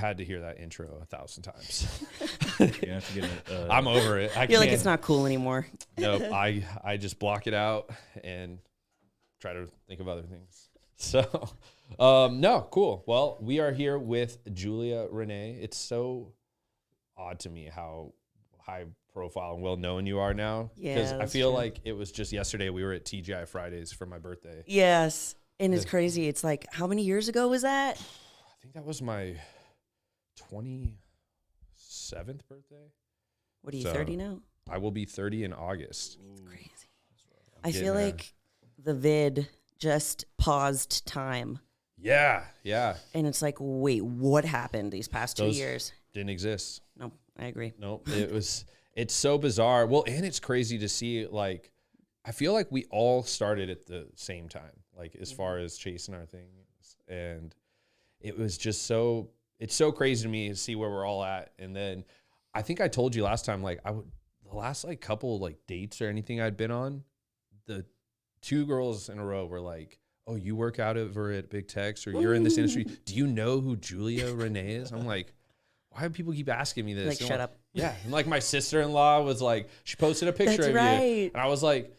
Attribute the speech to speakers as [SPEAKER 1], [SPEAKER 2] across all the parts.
[SPEAKER 1] had to hear that intro 1,000 times.
[SPEAKER 2] You have to get
[SPEAKER 1] I'm over it.
[SPEAKER 3] I feel like it's not cool anymore.
[SPEAKER 1] Nope. I just block it out and try to think of other things. So, no, cool. Well, we are here with Julia Renee. It's so odd to me how high profile and well known you are now.
[SPEAKER 3] Yeah,
[SPEAKER 1] because I feel like it was just yesterday we were at TGI Fridays for my birthday.
[SPEAKER 3] Yes. And it's crazy. It's like, how many years ago was that?
[SPEAKER 1] I think that was my 27th birthday.
[SPEAKER 3] What are you, 30 now?
[SPEAKER 1] I will be 30 in August.
[SPEAKER 3] It's crazy. I feel like the vid just paused time.
[SPEAKER 1] Yeah.
[SPEAKER 3] And it's like, wait, what happened these past 2 years?
[SPEAKER 1] Didn't exist.
[SPEAKER 3] No, I agree.
[SPEAKER 1] Nope. It's so bizarre. Well, and it's crazy to see, like, I feel like we all started at the same time, like as far as chasing our things. And it was just it's so crazy to me to see where we're all at. And then I think I told you last time, like the last like couple like dates or anything I'd been on, the 2 girls in a row were like, oh, you work out over at Big Techs or you're in this industry. Do you know who Julia Renee is? I'm like, why do people keep asking me this?
[SPEAKER 3] Like, shut up.
[SPEAKER 1] Yeah. And like my sister-in-law was like, she posted a picture of you. And I was like,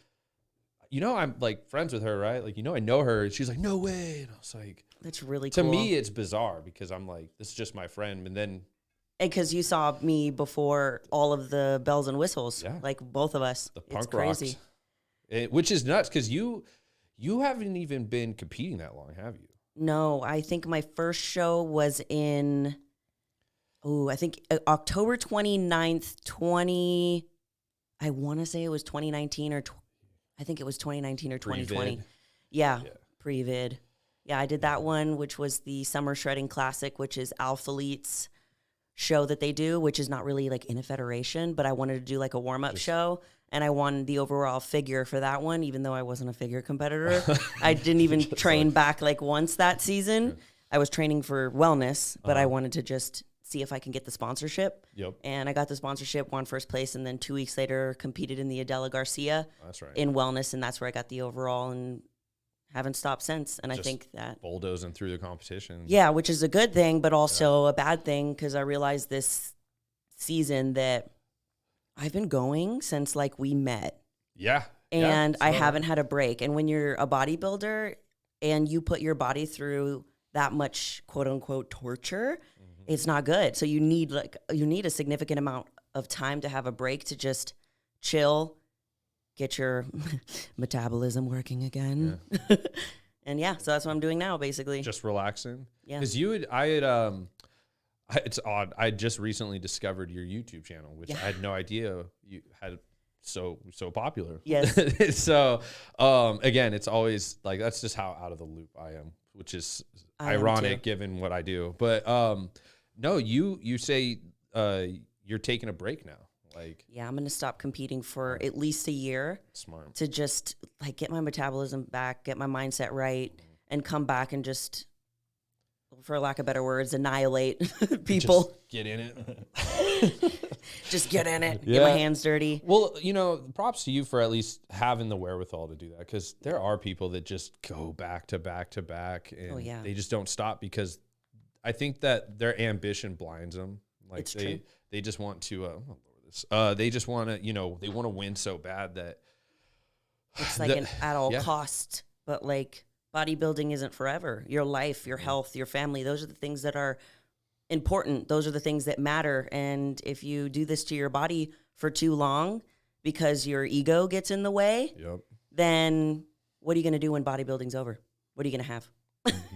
[SPEAKER 1] I'm like friends with her, right? Like, I know her. And she's like, no way. And I was like,
[SPEAKER 3] that's really cool.
[SPEAKER 1] To me, it's bizarre because I'm like, this is just my friend. And then.
[SPEAKER 3] And because you saw me before all of the bells and whistles, like both of us.
[SPEAKER 1] The punk rocks. Which is nuts because you haven't even been competing that long, have you?
[SPEAKER 3] No, I think my first show was in, I think October 29th, I want to say it was 2019 or I think it was 2019 or 2020.
[SPEAKER 1] Pre-vid.
[SPEAKER 3] Yeah, pre-vid. Yeah, I did that one, which was the Summer Shredding Classic, which is Alpha Elite's show that they do, which is not really like in a federation, but I wanted to do like a warm-up show, and I won the overall figure for that one, even though I wasn't a figure competitor. I didn't even train back like once that season. Yeah. I was training for wellness, but I wanted to just see if I can get the sponsorship.
[SPEAKER 1] Yep.
[SPEAKER 3] And I got the sponsorship, won first place, and then 2 weeks later competed in the Adela Garcia in wellness, and that's where I got the overall and haven't stopped since. And just I think that
[SPEAKER 1] bulldozing through the competition.
[SPEAKER 3] Yeah, which is a good thing, but also a bad thing because I realized this season that I've been going since like we met.
[SPEAKER 1] Yeah.
[SPEAKER 3] And I haven't had a break. And when you're a bodybuilder and you put your body through that much quote unquote torture, it's not good. So you need a significant amount of time to have a break to just chill, get your metabolism working again. Yeah. And so that's what I'm doing now, basically.
[SPEAKER 1] Just relaxing.
[SPEAKER 3] Yeah.
[SPEAKER 1] Because it's odd. I just recently discovered your YouTube channel, which I had no idea you had so popular.
[SPEAKER 3] Yes.
[SPEAKER 1] So, again, it's always like, that's just how out of the loop I am, which is ironic given what I do. But, no, you say you're taking a break now. Like,
[SPEAKER 3] yeah, I'm going to stop competing for at least a year.
[SPEAKER 1] Smart.
[SPEAKER 3] To just like get my metabolism back, get my mindset right, and come back and just, for lack of better words, annihilate people.
[SPEAKER 1] Just get in it.
[SPEAKER 3] Just get in it. Get my hands dirty.
[SPEAKER 1] Well, props to you for at least having the wherewithal to do that, because there are people that just go back to back to back, and they just don't stop because I think that their ambition blinds them. Like
[SPEAKER 3] it's true.
[SPEAKER 1] They just want to. They just want to, they want to win so bad that
[SPEAKER 3] it's like an at all cost. But like bodybuilding isn't forever. Your life, your health, your family, those are the things that are important. Those are the things that matter. And if you do this to your body for too long because your ego gets in the way, then what are you going to do when bodybuilding's over? What are you going to have?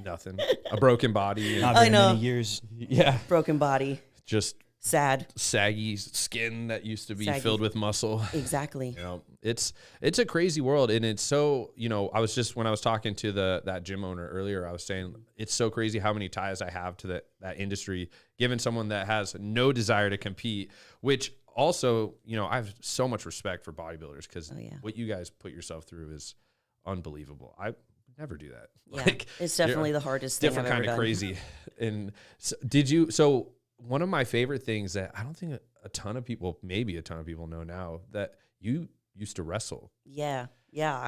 [SPEAKER 1] Nothing. A broken body.
[SPEAKER 2] Not very many years.
[SPEAKER 1] Yeah.
[SPEAKER 3] Broken body.
[SPEAKER 1] Just
[SPEAKER 3] sad,
[SPEAKER 1] saggy skin that used to be filled with muscle.
[SPEAKER 3] Exactly.
[SPEAKER 1] It's a crazy world, and it's so, I was just, when I was talking to that gym owner earlier, I was saying it's so crazy how many ties I have to that industry, given someone that has no desire to compete, which also, I have so much respect for bodybuilders because what you guys put yourself through is unbelievable. I never do that.
[SPEAKER 3] Yeah, it's definitely the hardest thing I've ever done.
[SPEAKER 1] Different kind of crazy. And so one of my favorite things that I don't think a ton of people, maybe a ton of people know now, that you used to wrestle.
[SPEAKER 3] Yeah.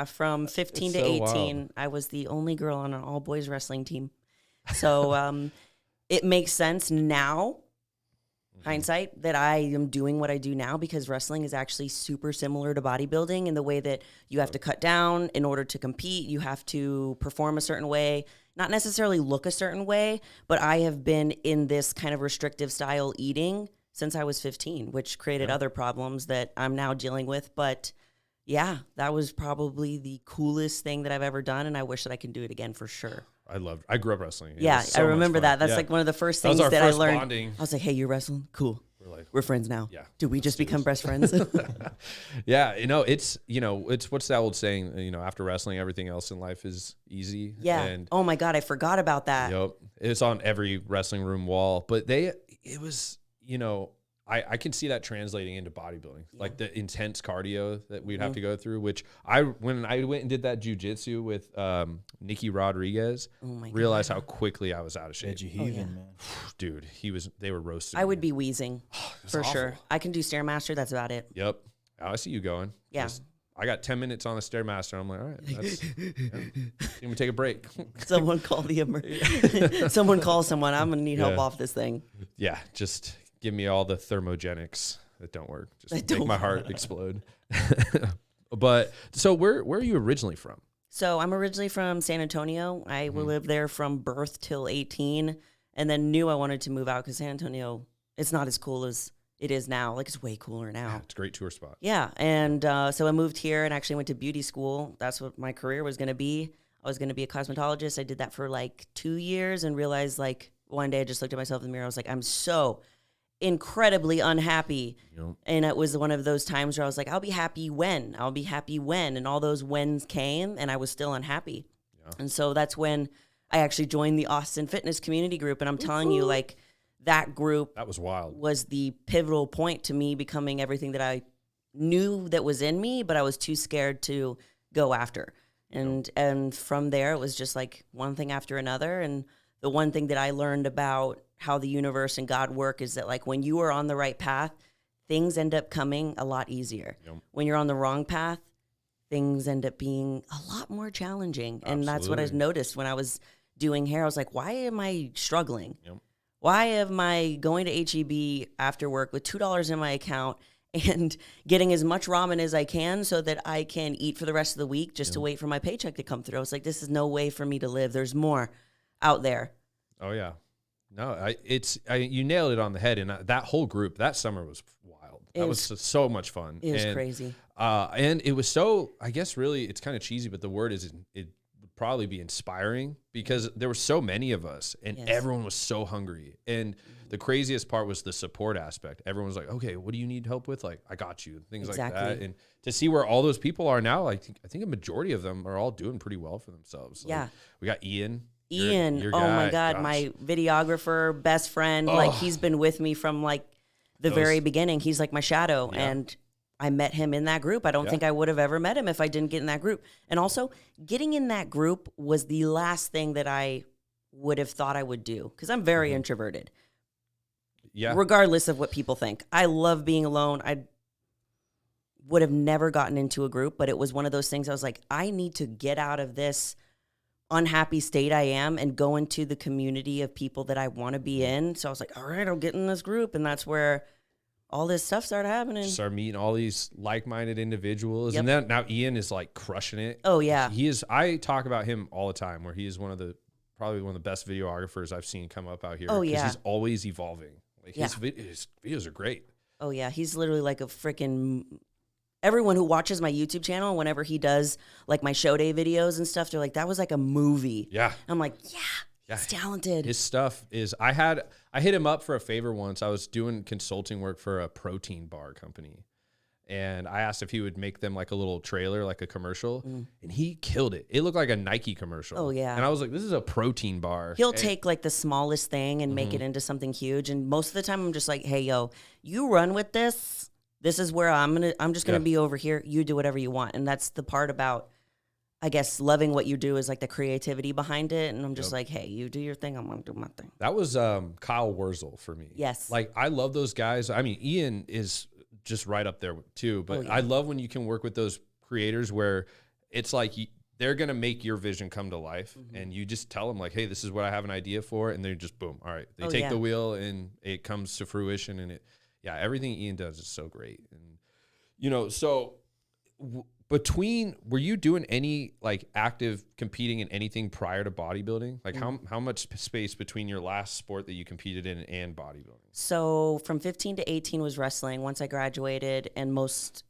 [SPEAKER 3] From 15 to 18, wild. I was the only girl on an all-boys wrestling team. So it makes sense now, hindsight, that I am doing what I do now, because wrestling is actually super similar to bodybuilding in the way that you have to cut down in order to compete. You have to perform a certain way, not necessarily look a certain way, but I have been in this kind of restrictive style eating since I was 15, which created other problems that I'm now dealing with. But yeah, that was probably the coolest thing that I've ever done, and I wish that I can do it again for sure.
[SPEAKER 1] I grew up wrestling.
[SPEAKER 3] Yeah, I remember that. That's like one of the first things that I learned.
[SPEAKER 1] Bonding.
[SPEAKER 3] I was like, hey, you're wrestling? Cool. We're friends now.
[SPEAKER 1] Yeah.
[SPEAKER 3] Did we just become best friends?
[SPEAKER 1] Yeah, it's what's that old saying? After wrestling, everything else in life is easy.
[SPEAKER 3] Yeah.
[SPEAKER 1] And
[SPEAKER 3] oh my God, I forgot about that.
[SPEAKER 1] Yep. It's on every wrestling room wall. But it was, I can see that translating into bodybuilding, like the intense cardio that we'd have to go through, which when I went and did that jujitsu with Nicky Rodriguez, realized how quickly I was out of shape.
[SPEAKER 2] Edgy heathen, man.
[SPEAKER 1] Dude, they were roasting.
[SPEAKER 3] I would be wheezing for
[SPEAKER 1] awful.
[SPEAKER 3] sure. I can do Stairmaster. That's about it.
[SPEAKER 1] Yep. I see you going.
[SPEAKER 3] Yeah.
[SPEAKER 1] I got 10 minutes on the Stairmaster. I'm like, all right, that's, I'm gonna take a break.
[SPEAKER 3] Someone call someone call someone. I'm gonna need help off this thing.
[SPEAKER 1] Yeah, just give me all the thermogenics that don't work. Just make my heart explode. But so where are you originally from?
[SPEAKER 3] So I'm originally from San Antonio. I lived there from birth till 18, and then knew I wanted to move out because San Antonio, it's not as cool as it is now. Like, it's way cooler now.
[SPEAKER 1] Yeah, it's a great tour spot.
[SPEAKER 3] Yeah, and so I moved here and actually went to beauty school. That's what my career was going to be. I was going to be a cosmetologist. I did that for like 2 years and realized, like, one day I just looked at myself in the mirror. I was like, I'm so incredibly unhappy.
[SPEAKER 1] Yep.
[SPEAKER 3] And it was one of those times where I was like, I'll be happy when. And all those whens came, and I was still unhappy. Yeah. And so that's when I actually joined the Austin Fitness community group. And I'm telling you, like, that group
[SPEAKER 1] that was wild.
[SPEAKER 3] Was the pivotal point to me becoming everything that I knew that was in me, but I was too scared to go after. And from there, it was just like one thing after another. And the one thing that I learned about how the universe and God work is that, like, when you are on the right path, things end up coming a lot easier. Yep. When you're on the wrong path, things end up being a lot more challenging. And that's what I noticed when I was doing hair. I was like, why am I struggling? Yep. Why am I going to HEB after work with $2 in my account and getting as much ramen as I can so that I can eat for the rest of the week just to wait for my paycheck to come through? I was like, this is no way for me to live. There's more out there.
[SPEAKER 1] Oh, yeah. No, you nailed it on the head. And that whole group, that summer was wild. That was so much fun.
[SPEAKER 3] It was crazy.
[SPEAKER 1] And it was so, I guess, really, it's kind of cheesy, but the word is, it would probably be inspiring because there were so many of us and everyone was so hungry. And the craziest part was the support aspect. Everyone was like, okay, what do you need help with? Like, I got you. Things like that. And to see where all those people are now, I think a majority of them are all doing pretty well for themselves. Like, we got Ian. Your
[SPEAKER 3] oh
[SPEAKER 1] guy,
[SPEAKER 3] my God,
[SPEAKER 1] gosh.
[SPEAKER 3] my videographer, best friend. Like, he's been with me from like the very beginning. He's like my shadow. And I met him in that group. I don't think I would have ever met him if I didn't get in that group. And also, getting in that group was the last thing that I would have thought I would do, because I'm very introverted. Yeah. Regardless of what people think. I love being alone. I would have never gotten into a group, but it was one of those things I was like, I need to get out of this unhappy state I am and go into the community of people that I want to be in. So I was like, all right, I'll get in this group. And that's where all this stuff started happening.
[SPEAKER 1] Start meeting all these like-minded individuals. And then now Ian is like crushing it.
[SPEAKER 3] Oh yeah.
[SPEAKER 1] I talk about him all the time, where he is probably one of the best videographers I've seen come up out here.
[SPEAKER 3] Oh yeah.
[SPEAKER 1] He's always evolving. Like his videos are great.
[SPEAKER 3] Oh yeah. He's literally like a freaking, everyone who watches my YouTube channel, whenever he does like my show day videos and stuff, they're like, that was like a movie. Yeah. I'm like, he's talented.
[SPEAKER 1] His stuff is, I hit him up for a favor once. I was doing consulting work for a protein bar company. And I asked if he would make them like a little trailer, like a commercial. And he killed it. It looked like a Nike commercial.
[SPEAKER 3] Oh, yeah.
[SPEAKER 1] And I was like, this is a protein bar.
[SPEAKER 3] He'll take like the smallest thing and make it into something huge. And most of the time I'm just like, hey, yo, you run with this. This is where I'm just going to be over here. You do whatever you want. And that's the part about, I guess, loving what you do is like the creativity behind it. And I'm just like, hey, you do your thing. I'm going to do my thing.
[SPEAKER 1] That was Kyle Wurzel for me.
[SPEAKER 3] Yes.
[SPEAKER 1] Like, I love those guys. I mean, Ian is just right up there too. But I love when you can work with those creators where it's like they're going to make your vision come to life. And you just tell them like, hey, this is what I have an idea for. And they're just boom. All right. They take the wheel and it comes to fruition. And everything Ian does is so great. And, so were you doing any like active competing in anything prior to bodybuilding? Like how much space between your last sport that you competed in and bodybuilding?
[SPEAKER 3] So from 15 to 18 was wrestling once I graduated, and most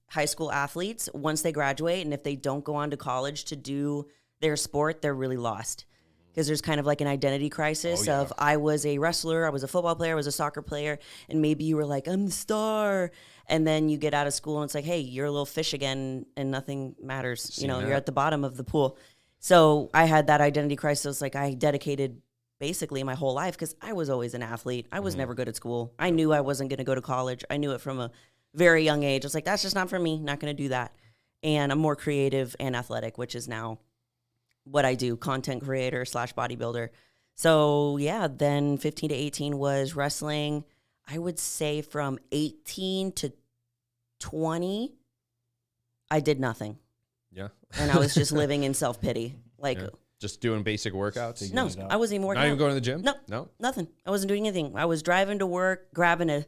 [SPEAKER 3] high school athletes, once they graduate and if they don't go on to college to do their sport, they're really lost. Because there's kind of like an identity crisis of I was a wrestler, I was a football player, I was a soccer player, and maybe you were like, I'm the star. And then you get out of school and it's like, hey, you're a little fish again and nothing matters. You're at the bottom of the pool. So I had that identity crisis. Like I dedicated basically my whole life because I was always an athlete. I was never good at school. I knew I wasn't going to go to college. I knew it from a very young age. I was like, that's just not for me. Not going to do that. And I'm more creative and athletic, which is now what I do, content creator / bodybuilder. So then 15 to 18 was wrestling. I would say from 18 to 20, I did nothing.
[SPEAKER 1] Yeah.
[SPEAKER 3] And I was just living in self-pity. Like
[SPEAKER 1] just doing basic workouts.
[SPEAKER 3] No, I wasn't even working
[SPEAKER 1] Not
[SPEAKER 3] out.
[SPEAKER 1] even going to the gym?
[SPEAKER 3] No, nothing. I wasn't doing anything. I was driving to work, grabbing a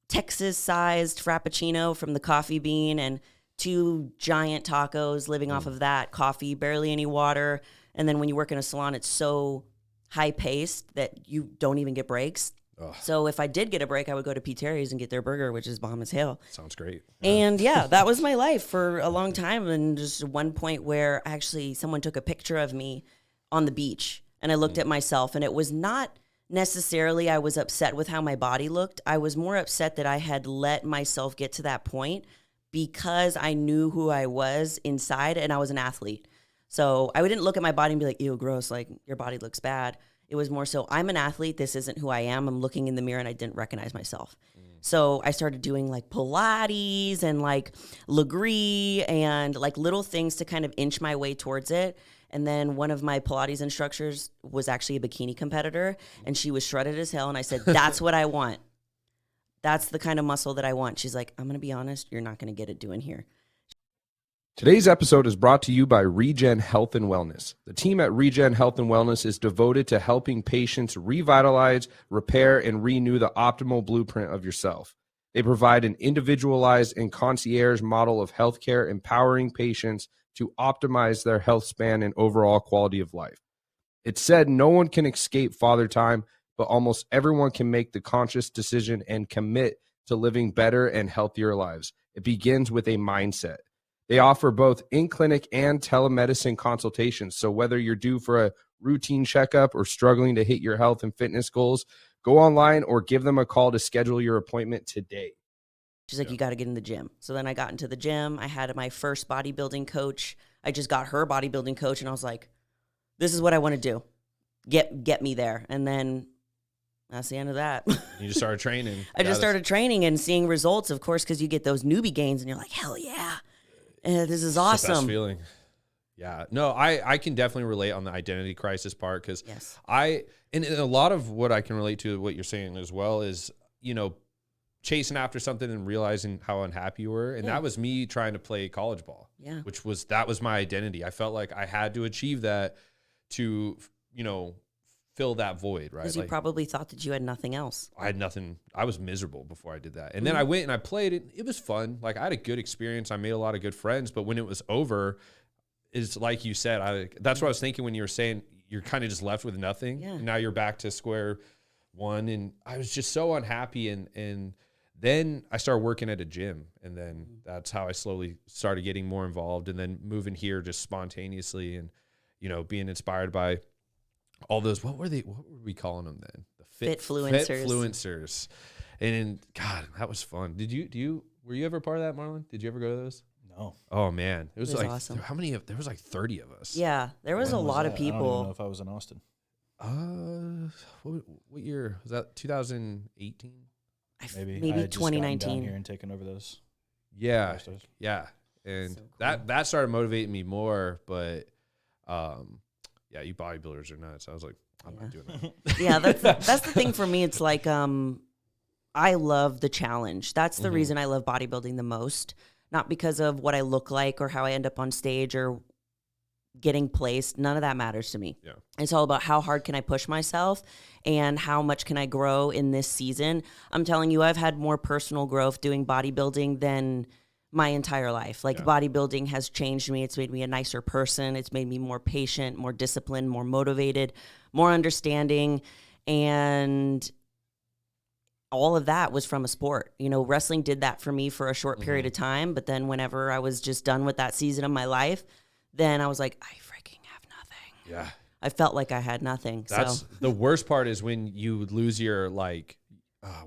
[SPEAKER 3] Texas-sized Frappuccino from the Coffee Bean and 2 giant tacos, living off of that, coffee, barely any water. And then when you work in a salon, it's so high-paced that you don't even get breaks. Ugh. So if I did get a break, I would go to P. Terry's and get their burger, which is bomb as hell.
[SPEAKER 1] Sounds great.
[SPEAKER 3] And that was my life for a long time. And just one point where actually someone took a picture of me on the beach and I looked at myself, and it was not necessarily I was upset with how my body looked. I was more upset that I had let myself get to that point because I knew who I was inside and I was an athlete. So I didn't look at my body and be like, ew, gross, like your body looks bad. It was more so, I'm an athlete. This isn't who I am. I'm looking in the mirror and I didn't recognize myself. So I started doing like Pilates and like Legree and like little things to kind of inch my way towards it. And then one of my Pilates instructors was actually a bikini competitor and she was shredded as hell. And I said, that's what I want. That's the kind of muscle that I want. She's like, I'm going to be honest, you're not going to get it doing here.
[SPEAKER 1] Today's episode is brought to you by ReGen Health and Wellness. The team at ReGen Health and Wellness is devoted to helping patients revitalize, repair, and renew the optimal blueprint of yourself. They provide an individualized and concierge model of healthcare, empowering patients to optimize their health span and overall quality of life. It's said no one can escape father time, but almost everyone can make the conscious decision and commit to living better and healthier lives. It begins with a mindset. They offer both in-clinic and telemedicine consultations. So whether you're due for a routine checkup or struggling to hit your health and fitness goals, go online or give them a call to schedule your appointment today.
[SPEAKER 3] She's like, you got to get in the gym. So then I got into the gym. I had my first bodybuilding coach. I just got her bodybuilding coach and I was like, this is what I want to do. Get me there. And then that's the end of that.
[SPEAKER 1] You just started training.
[SPEAKER 3] I just started training and seeing results, of course, because you get those newbie gains and you're like, hell yeah. This is awesome.
[SPEAKER 1] It's the best feeling. Yeah. No, I can definitely relate on the identity crisis part because and a lot of what I can relate to what you're saying as well is, chasing after something and realizing how unhappy you were. And that was me trying to play college ball, that was my identity. I felt like I had to achieve that to, fill that void, right?
[SPEAKER 3] Because you probably thought that you had nothing else.
[SPEAKER 1] I had nothing. I was miserable before I did that. And then I went and I played it. It was fun. Like I had a good experience. I made a lot of good friends, but when it was over, it's like you said, that's what I was thinking when you were saying you're kind of just left with nothing. Yeah. And now you're back to square one. And I was just so unhappy. And then I started working at a gym. And then that's how I slowly started getting more involved and then moving here just spontaneously and, being inspired by all those, what were we calling them then? The Fitfluencers. And God, that was fun. Were you ever part of that, Marlon? Did you ever go to those?
[SPEAKER 2] No.
[SPEAKER 1] Oh man. It was like
[SPEAKER 3] awesome.
[SPEAKER 1] There was like 30 of us.
[SPEAKER 3] Yeah. There was a lot of people.
[SPEAKER 2] I don't even know if I was in Austin.
[SPEAKER 1] What year was that? 2018?
[SPEAKER 2] Maybe
[SPEAKER 3] 2019.
[SPEAKER 2] Down here and taking over those.
[SPEAKER 1] Yeah. Yeah. And so cool. that started motivating me more, but yeah, you bodybuilders are nuts. I was like, I'm not doing that.
[SPEAKER 3] Yeah, that's the thing for me. It's like I love the challenge. That's the reason I love bodybuilding the most. not because of what I look like or how I end up on stage or getting placed. None of that matters to me.
[SPEAKER 1] Yeah.
[SPEAKER 3] It's all about how hard can I push myself and how much can I grow in this season. I'm telling you, I've had more personal growth doing bodybuilding than my entire life. Like bodybuilding has changed me. It's made me a nicer person. It's made me more patient, more disciplined, more motivated, more understanding. And all of that was from a sport. You know, wrestling did that for me for a short period of time. But then whenever I was just done with that season of my life, then I was like, I freaking have nothing.
[SPEAKER 1] Yeah.
[SPEAKER 3] I felt like I had nothing.
[SPEAKER 1] That's
[SPEAKER 3] so
[SPEAKER 1] the worst part is when you lose your like,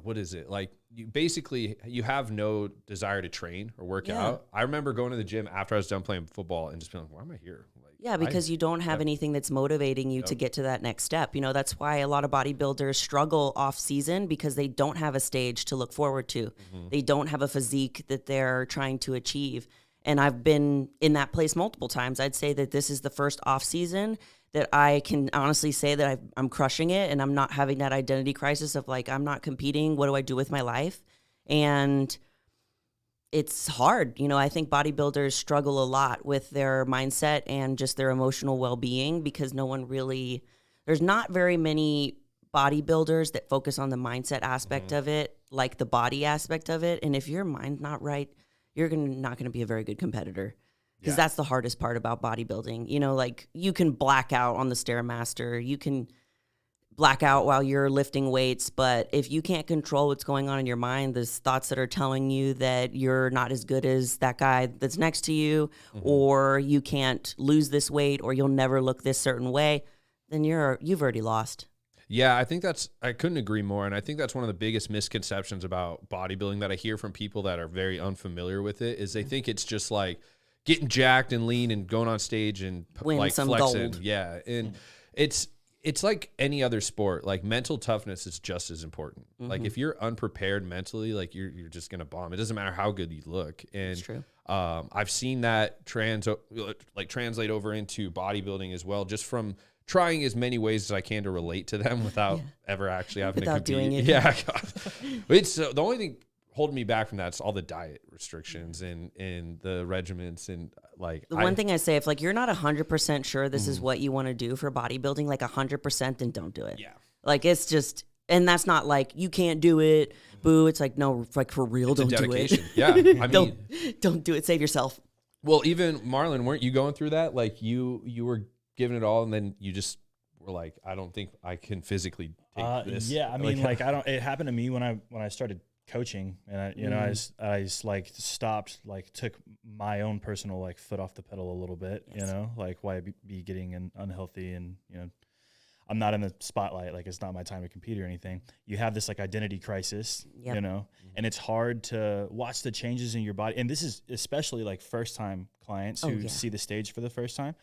[SPEAKER 1] what is it? Like you have no desire to train or work out. I remember going to the gym after I was done playing football and just being like, why am I here? Like,
[SPEAKER 3] because you don't have anything that's motivating you to get to that next step. You know, that's why a lot of bodybuilders struggle off season because they don't have a stage to look forward to. They don't have a physique that they're trying to achieve. And I've been in that place multiple times. I'd say that this is the first off season that I can honestly say that I'm crushing it and I'm not having that identity crisis of like, I'm not competing. What do I do with my life? And it's hard. You know, I think bodybuilders struggle a lot with their mindset and just their emotional well-being because there's not very many bodybuilders that focus on the mindset aspect of it, like the body aspect of it. And if your mind's not right, you're not going to be a very good competitor because that's the hardest part about bodybuilding. You know, like you can black out on the Stairmaster, you can black out while you're lifting weights, but if you can't control what's going on in your mind, there's thoughts that are telling you that you're not as good as that guy that's next to you, or you can't lose this weight, or you'll never look this certain way, then you've already lost.
[SPEAKER 1] Yeah, I couldn't agree more. And I think that's one of the biggest misconceptions about bodybuilding that I hear from people that are very unfamiliar with it is they think it's just like getting jacked and lean and going on stage and
[SPEAKER 3] Win
[SPEAKER 1] like
[SPEAKER 3] some
[SPEAKER 1] flexing.
[SPEAKER 3] gold.
[SPEAKER 1] Yeah. And it's like any other sport. Like mental toughness is just as important. Like if you're unprepared mentally, like you're just going to bomb. It doesn't matter how good you look. And
[SPEAKER 3] That's true.
[SPEAKER 1] I've seen that translate over into bodybuilding as well, just from trying as many ways as I can to relate to them without ever actually having to compete.
[SPEAKER 3] Doing it.
[SPEAKER 1] Yeah. It's the only thing holding me back from that is all the diet restrictions and the regimens and like
[SPEAKER 3] one thing I say, if like you're not 100% sure this is what you want to do for bodybuilding, like 100%, then don't do it.
[SPEAKER 1] Yeah.
[SPEAKER 3] Like it's just, and that's not like you can't do it. Boo. It's like, no, like for real,
[SPEAKER 1] it's
[SPEAKER 3] don't
[SPEAKER 1] a
[SPEAKER 3] do it.
[SPEAKER 1] dedication. Yeah. I mean,
[SPEAKER 3] don't do it. Save yourself.
[SPEAKER 1] Well, even Marlon, weren't you going through that? Like you were giving it all and then you just were like, I don't think I can physically take this.
[SPEAKER 2] Yeah. I mean, like I don't, it happened to me when I started coaching and I just like stopped, like took my own personal like foot off the pedal a little bit, you know, like why be getting unhealthy and, you know, I'm not in the spotlight. Like it's not my time to compete or anything. You have this like identity crisis, you know, and it's hard to watch the changes in your body. And this is especially like first time clients who see the stage for the first time.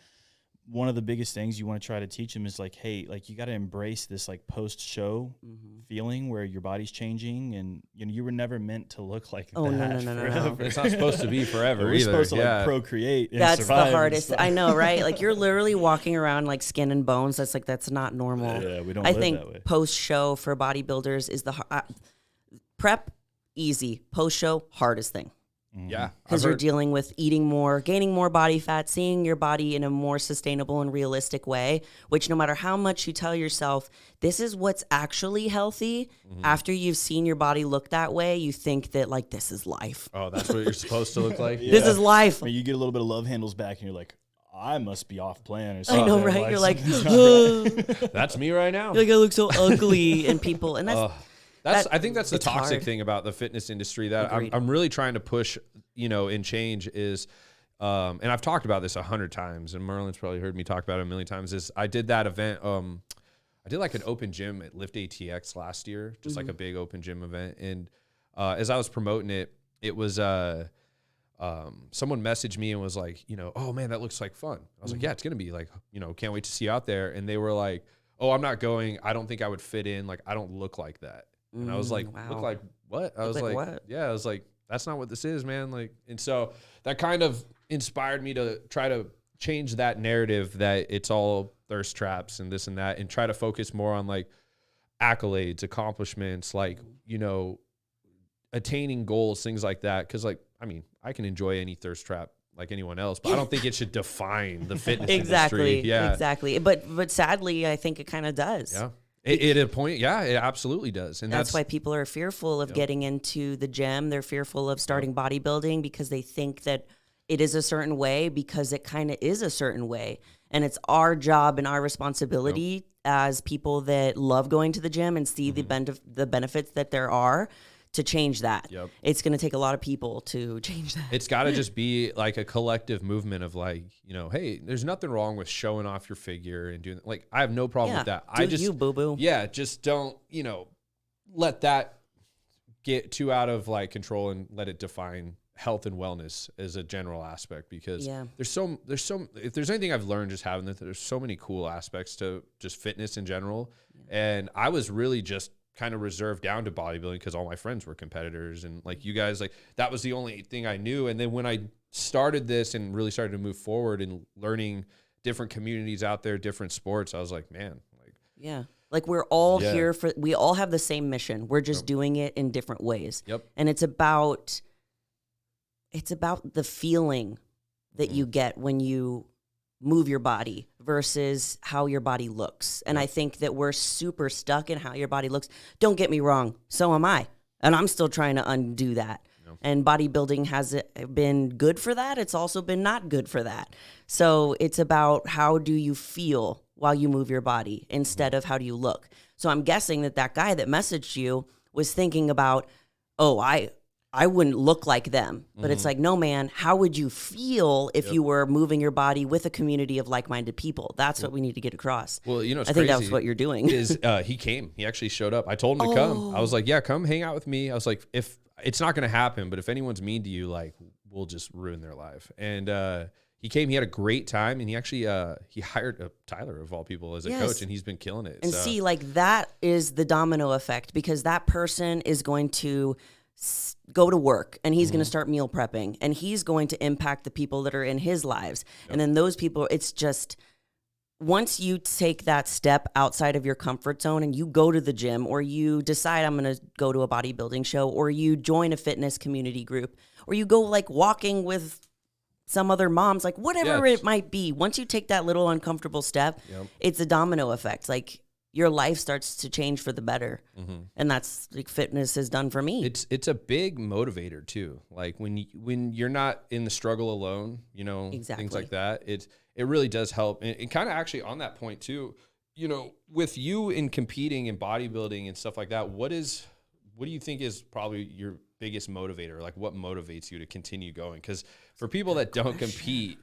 [SPEAKER 2] One of the biggest things you want to try to teach them is like, hey, like you got to embrace this like post-show feeling where your body's changing and you know you were never meant to look like that.
[SPEAKER 3] No.
[SPEAKER 1] It's not supposed to be forever
[SPEAKER 2] We're
[SPEAKER 1] either.
[SPEAKER 2] supposed to like procreate and
[SPEAKER 3] That's
[SPEAKER 2] survive
[SPEAKER 3] the hardest. I know, right? Like you're literally walking around like skin and bones. That's not normal.
[SPEAKER 2] Yeah, we don't
[SPEAKER 3] I
[SPEAKER 2] live
[SPEAKER 3] think
[SPEAKER 2] that way.
[SPEAKER 3] post-show for bodybuilders is prep easy. Post-show hardest thing.
[SPEAKER 1] Yeah.
[SPEAKER 3] Because you're dealing with eating more, gaining more body fat, seeing your body in a more sustainable and realistic way, which no matter how much you tell yourself, this is what's actually healthy, after you've seen your body look that way, you think that like, this is life.
[SPEAKER 1] Oh, that's what you're supposed to look like?
[SPEAKER 3] This is life.
[SPEAKER 2] I mean, you get a little bit of love handles back and you're like, I must be off plan or something.
[SPEAKER 3] I know, right? You're like,
[SPEAKER 1] that's me right now.
[SPEAKER 3] like I look so ugly and people, and
[SPEAKER 1] I think that's the
[SPEAKER 3] it's
[SPEAKER 1] toxic
[SPEAKER 3] hard.
[SPEAKER 1] thing about the fitness industry that I'm really trying to push, you know, and change is, and I've talked about this 100 times, and Merlin's probably heard me talk about it a million times. Is I did that event. I did like an open gym at Lift ATX last year, just like a big open gym event. And as I was promoting it, it was someone messaged me and was like, you know, oh man, that looks like fun. I was like, yeah, it's gonna be like, you know, can't wait to see you out there. And they were like, oh, I'm not going. I don't think I would fit in. Like, I don't look like that. And I was like,
[SPEAKER 3] wow.
[SPEAKER 1] look like what? I was
[SPEAKER 3] like
[SPEAKER 1] like,
[SPEAKER 3] what?
[SPEAKER 1] yeah, I was like, that's not what this is, man. Like, and so that kind of inspired me to try to change that narrative that it's all thirst traps and this and that, and try to focus more on like accolades, accomplishments, like, you know, attaining goals, things like that. Cause like, I mean, I can enjoy any thirst trap like anyone else, but I don't think it should define the fitness industry. Yeah,
[SPEAKER 3] exactly. But sadly, I think it kind of does.
[SPEAKER 1] Yeah. It at a point, yeah, it absolutely does. And
[SPEAKER 3] that's why people are fearful of getting into the gym. They're fearful of starting bodybuilding because they think that it is a certain way, because it kind of is a certain way. And it's our job and our responsibility as people that love going to the gym and see the benefits that there are to change that.
[SPEAKER 1] Yep.
[SPEAKER 3] It's going to take a lot of people to change that.
[SPEAKER 1] It's got to just be like a collective movement of like, you know, hey, there's nothing wrong with showing off your figure and doing, like, I have no problem with that. I just,
[SPEAKER 3] you boo-boo.
[SPEAKER 1] Yeah, just don't, you know, let that get too out of like control and let it define health and wellness as a general aspect, because there's so if there's anything I've learned just having that, there's so many cool aspects to just fitness in general. And I was really just kind of reserved down to bodybuilding because all my friends were competitors, and like you guys, like that was the only thing I knew. And then when I started this and really started to move forward and learning different communities out there, different sports, I was like, man, like,
[SPEAKER 3] like we're all here for, we all have the same mission. We're just doing it in different ways. And it's about the feeling that you get when you move your body versus how your body looks. And I think that we're super stuck in how your body looks. Don't get me wrong. So am I. And I'm still trying to undo that. And bodybuilding has been good for that. It's also been not good for that. So it's about how do you feel while you move your body instead of how do you look. So I'm guessing that guy that messaged you was thinking about, oh, I wouldn't look like them. But it's like, no, man, how would you feel if you were moving your body with a community of like-minded people? That's what we need to get across.
[SPEAKER 1] Well, you know,
[SPEAKER 3] I think that's what you're doing.
[SPEAKER 1] He came. He actually showed up. I told him to come. I was like, yeah, come hang out with me. I was like, if it's not going to happen, but if anyone's mean to you, like, we'll just ruin their life. And he came. He had a great time. And he actually he hired Tyler, of all people, as a coach. And he's been killing it.
[SPEAKER 3] And see, like, that is the domino effect, because that person is going to go to work and he's going to start meal prepping and he's going to impact the people that are in his lives. And then those people, it's just, once you take that step outside of your comfort zone and you go to the gym, or you decide I'm going to go to a bodybuilding show, or you join a fitness community group, or you go like walking with some other moms, like whatever it might be. Once you take that little uncomfortable step, it's a domino effect. Like, your life starts to change for the better. And that's like fitness has done for me.
[SPEAKER 1] It's a big motivator too. Like when you're not in the struggle alone, you know, things like that, it really does help. And kind of actually on that point too, you know, with you in competing in bodybuilding and stuff like that, what do you think is probably your biggest motivator? Like, what motivates you to continue going? Because for people that don't compete,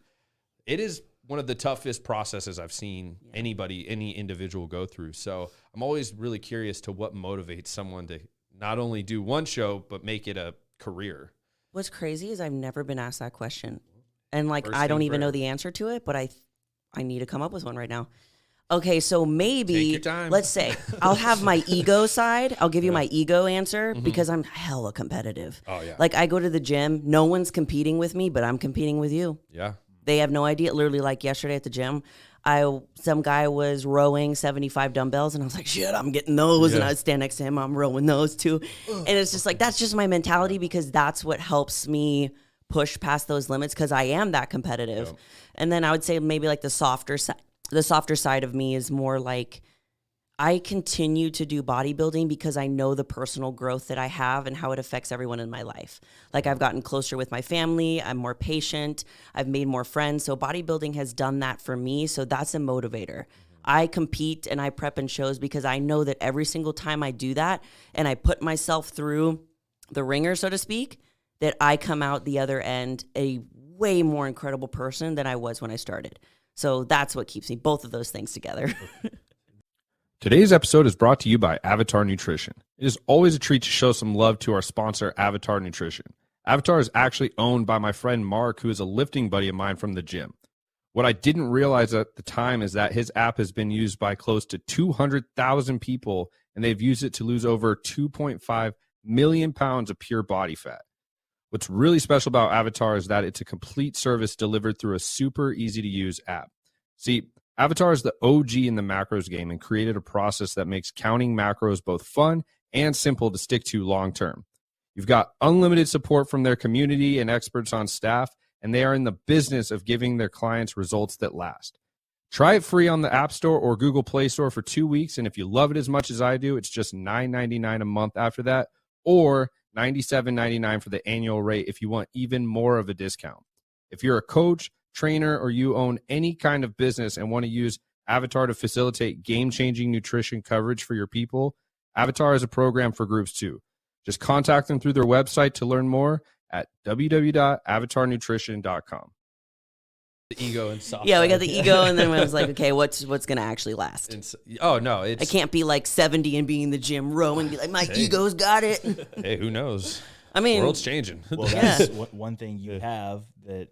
[SPEAKER 1] it is one of the toughest processes I've seen any individual go through. So I'm always really curious to what motivates someone to not only do one show, but make it a career.
[SPEAKER 3] What's crazy is I've never been asked that question. And like, I don't even know the answer to it, but I need to come up with one right now. Okay, so maybe, let's say, I'll have my ego side. I'll give you my ego answer because I'm hella competitive.
[SPEAKER 1] Oh, yeah.
[SPEAKER 3] Like, I go to the gym. No one's competing with me, but I'm competing with you.
[SPEAKER 1] Yeah.
[SPEAKER 3] They have no idea. Literally, like yesterday at the gym, some guy was rowing 75 dumbbells, and I was like, shit, I'm getting those. And I would stand next to him, I'm rowing those too. And it's just like, that's just my mentality, because that's what helps me push past those limits, because I am that competitive. Yep. And then I would say maybe like the softer side of me is more like, I continue to do bodybuilding because I know the personal growth that I have and how it affects everyone in my life. Like, I've gotten closer with my family. I'm more patient. I've made more friends. So bodybuilding has done that for me. So that's a motivator. I compete and I prep in shows because I know that every single time I do that and I put myself through the ringer, so to speak, that I come out the other end a way more incredible person than I was when I started. So that's what keeps me, both of those things together.
[SPEAKER 1] Today's episode is brought to you by Avatar Nutrition. It is always a treat to show some love to our sponsor, Avatar Nutrition. Avatar is actually owned by my friend Mark, who is a lifting buddy of mine from the gym. What I didn't realize at the time is that his app has been used by close to 200,000 people, and they've used it to lose over 2.5 million pounds of pure body fat. What's really special about Avatar is that it's a complete service delivered through a super easy-to-use app. See, Avatar is the OG in the macros game and created a process that makes counting macros both fun and simple to stick to long term.
[SPEAKER 4] You've got unlimited support from their community and experts on staff, and they are in the business of giving their clients results that last. Try it free on the App Store or Google Play Store for 2 weeks, and if you love it as much as I do, it's just $9.99 a month after that, or $97.99 for the annual rate if you want even more of a discount. If you're a coach, trainer, or you own any kind of business and want to use Avatar to facilitate game-changing nutrition coverage for your people, Avatar is a program for groups too. Just contact them through their website to learn more at www.avatarnutrition.com.
[SPEAKER 1] The ego and soft.
[SPEAKER 3] Yeah, we got the ego, and then I was like, okay, what's gonna actually last?
[SPEAKER 1] Oh no,
[SPEAKER 3] I can't be like 70 and be in the gym rowing and be like, my ego's got it.
[SPEAKER 1] Hey, who knows?
[SPEAKER 3] I mean,
[SPEAKER 1] world's changing.
[SPEAKER 2] Well, that's one thing you have that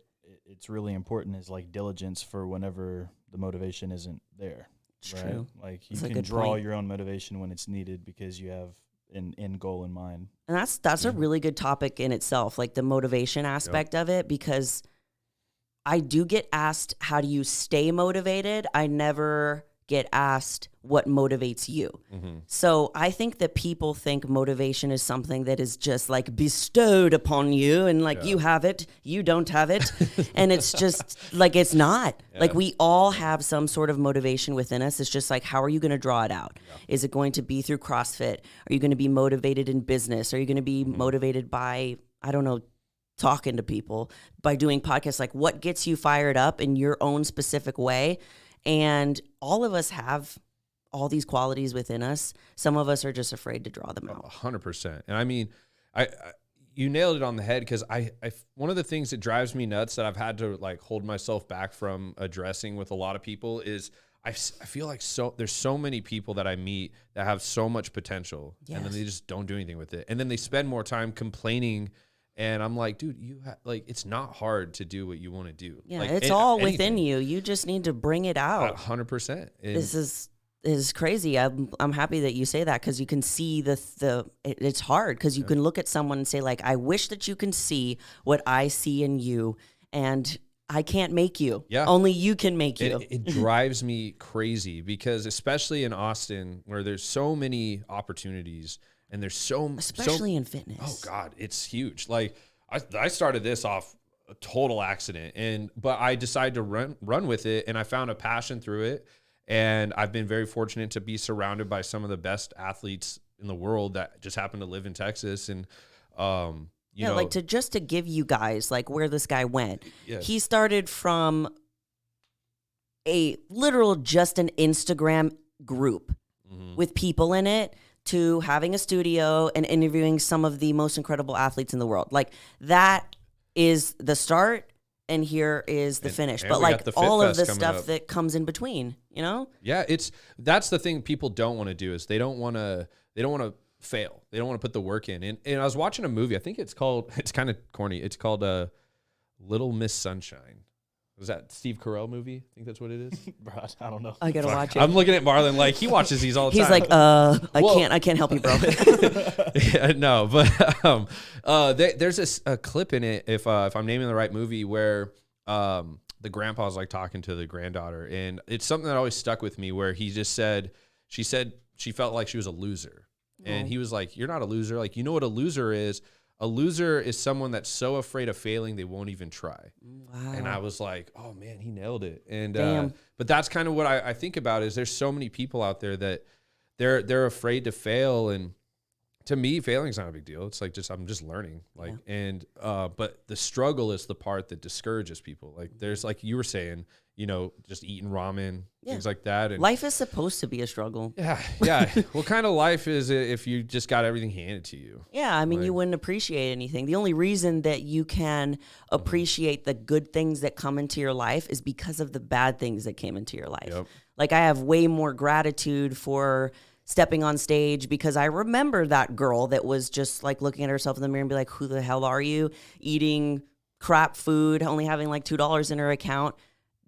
[SPEAKER 2] it's really important is like diligence for whenever the motivation isn't there.
[SPEAKER 3] It's
[SPEAKER 2] right?
[SPEAKER 3] true.
[SPEAKER 2] Like you
[SPEAKER 3] That's a
[SPEAKER 2] can
[SPEAKER 3] good
[SPEAKER 2] draw
[SPEAKER 3] point.
[SPEAKER 2] your own motivation when it's needed because you have an end goal in mind.
[SPEAKER 3] And that's a really good topic in itself, like the motivation aspect of it, because I do get asked, how do you stay motivated? I never get asked what motivates you. So I think that people think motivation is something that is just like bestowed upon you and like you have it, you don't have it. And it's just like, it's not. Like we all have some sort of motivation within us. It's just like, how are you going to draw it out? Is it going to be through CrossFit? Are you going to be motivated in business? Are you going to be motivated by, I don't know, talking to people, by doing podcasts? Like what gets you fired up in your own specific way? And all of us have all these qualities within us. Some of us are just afraid to draw them out.
[SPEAKER 1] 100%. And I mean, I you nailed it on the head, because I one of the things that drives me nuts that I've had to like hold myself back from addressing with a lot of people is I feel like there's so many people that I meet that have so much potential, and then they just don't do anything with it, and then they spend more time complaining. And I'm like, dude, like it's not hard to do what you want to do.
[SPEAKER 3] Yeah,
[SPEAKER 1] like,
[SPEAKER 3] it's all within you. You just need to bring it out.
[SPEAKER 1] 100%.
[SPEAKER 3] This is crazy. I'm happy that you say that, because you can see it's hard, because you can look at someone and say like, I wish that you can see what I see in you, and I can't make you. Yeah. Only you can make you.
[SPEAKER 1] It drives me crazy, because especially in Austin, where there's so many opportunities. And there's
[SPEAKER 3] especially in fitness.
[SPEAKER 1] Oh God, it's huge. Like I started this off a total accident, but I decided to run with it, and I found a passion through it. And I've been very fortunate to be surrounded by some of the best athletes in the world that just happen to live in Texas. And you know,
[SPEAKER 3] like to give you guys like where this guy went. Yeah. He started from a literal just an Instagram group with people in it, to having a studio and interviewing some of the most incredible athletes in the world. Like that is the start, and here is the finish. But like all of the stuff that comes in between, you know?
[SPEAKER 1] Yeah, that's the thing people don't want to do, is they don't want to fail. They don't want to put the work in. And I was watching a movie. I think it's kind of corny. It's called Little Miss Sunshine. Was that Steve Carell movie? I think that's what it is.
[SPEAKER 2] Bro, I don't know.
[SPEAKER 3] I gotta watch it.
[SPEAKER 1] I'm looking at Marlon like he watches these all the time.
[SPEAKER 3] He's like, I can't help you, bro.
[SPEAKER 1] Yeah, no, but there's a clip in it, if I'm naming the right movie, where the grandpa's like talking to the granddaughter, and it's something that always stuck with me, where he just said she felt like she was a loser, and he was like, "You're not a loser. Like, you know what a loser is? A loser is someone that's so afraid of failing they won't even try." Wow. And I was like, oh man, he nailed it. And but that's kind of what I think about, is there's so many people out there that they're afraid to fail. And to me, failing is not a big deal. It's like I'm just learning. Like but the struggle is the part that discourages people. Like there's, like you were saying, you know, just eating ramen, things like that. And
[SPEAKER 3] life is supposed to be a struggle.
[SPEAKER 1] Yeah. What kind of life is it if you just got everything handed to you?
[SPEAKER 3] Yeah, I mean, you wouldn't appreciate anything. The only reason that you can appreciate the good things that come into your life is because of the bad things that came into your life. Yep. Like I have way more gratitude for stepping on stage, because I remember that girl that was just like looking at herself in the mirror and be like, who the hell are you? Eating crap food, only having like $2 in her account.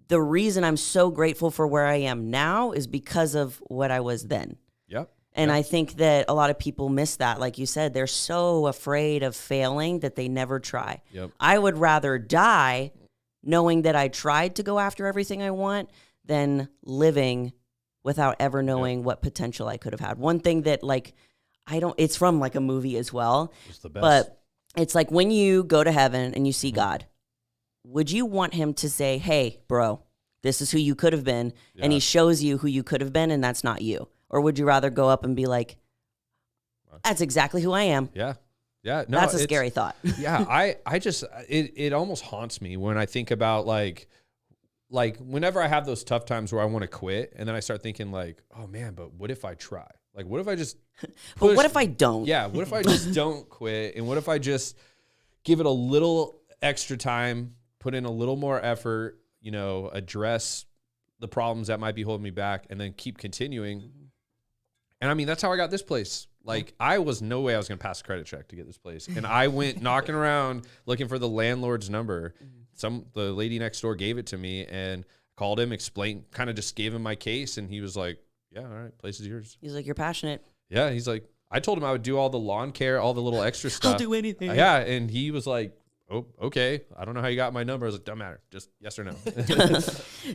[SPEAKER 3] The reason I'm so grateful for where I am now is because of what I was then.
[SPEAKER 1] Yep.
[SPEAKER 3] And I think that a lot of people miss that. Like you said, they're so afraid of failing that they never try. Yep. I would rather die knowing that I tried to go after everything I want than living without ever knowing what potential I could have had. One thing that like it's from like a movie as well.
[SPEAKER 1] It's the best.
[SPEAKER 3] But it's like when you go to heaven and you see God, would you want him to say, hey, bro, this is who you could have been, and he shows you who you could have been, and that's not you? Or would you rather go up and be like, that's exactly who I am?
[SPEAKER 1] Yeah. Yeah. No,
[SPEAKER 3] that's a scary thought.
[SPEAKER 1] Yeah. I just, it almost haunts me when I think about like whenever I have those tough times where I want to quit, and then I start thinking like, oh man, but what if I try? Like, what if I just
[SPEAKER 3] But what if I don't?
[SPEAKER 1] Yeah. What if I just don't quit? And what if I just give it a little extra time, put in a little more effort, address the problems that might be holding me back, and then keep continuing. And I mean, that's how I got this place. Like, I was no way I was going to pass a credit check to get this place. And I went knocking around looking for the landlord's number. The lady next door gave it to me, and called him, explained, kind of just gave him my case. And he was like, yeah, all right, place is yours.
[SPEAKER 3] He's like, you're passionate.
[SPEAKER 1] Yeah. He's like, I told him I would do all the lawn care, all the little extra stuff.
[SPEAKER 3] I'll do anything.
[SPEAKER 1] Yeah. And he was like, oh, okay. I don't know how you got my number. I was like, don't matter. Just yes or no.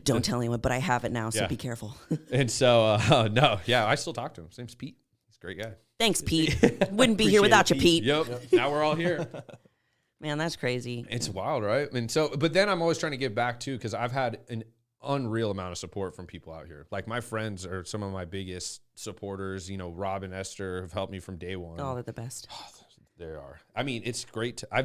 [SPEAKER 3] Don't tell anyone, but I have it now, so be careful.
[SPEAKER 1] And so, no, yeah, I still talk to him. His name's Pete. He's a great guy.
[SPEAKER 3] Thanks, Pete. Wouldn't be here without you, Pete.
[SPEAKER 1] Yep. Now we're all here.
[SPEAKER 3] Man, that's crazy.
[SPEAKER 1] It's wild, right? And so, but then I'm always trying to give back too, because I've had an unreal amount of support from people out here. Like, my friends are some of my biggest supporters. Rob and Esther have helped me from day one.
[SPEAKER 3] Oh, they're the best.
[SPEAKER 1] They are. I mean, it's great. I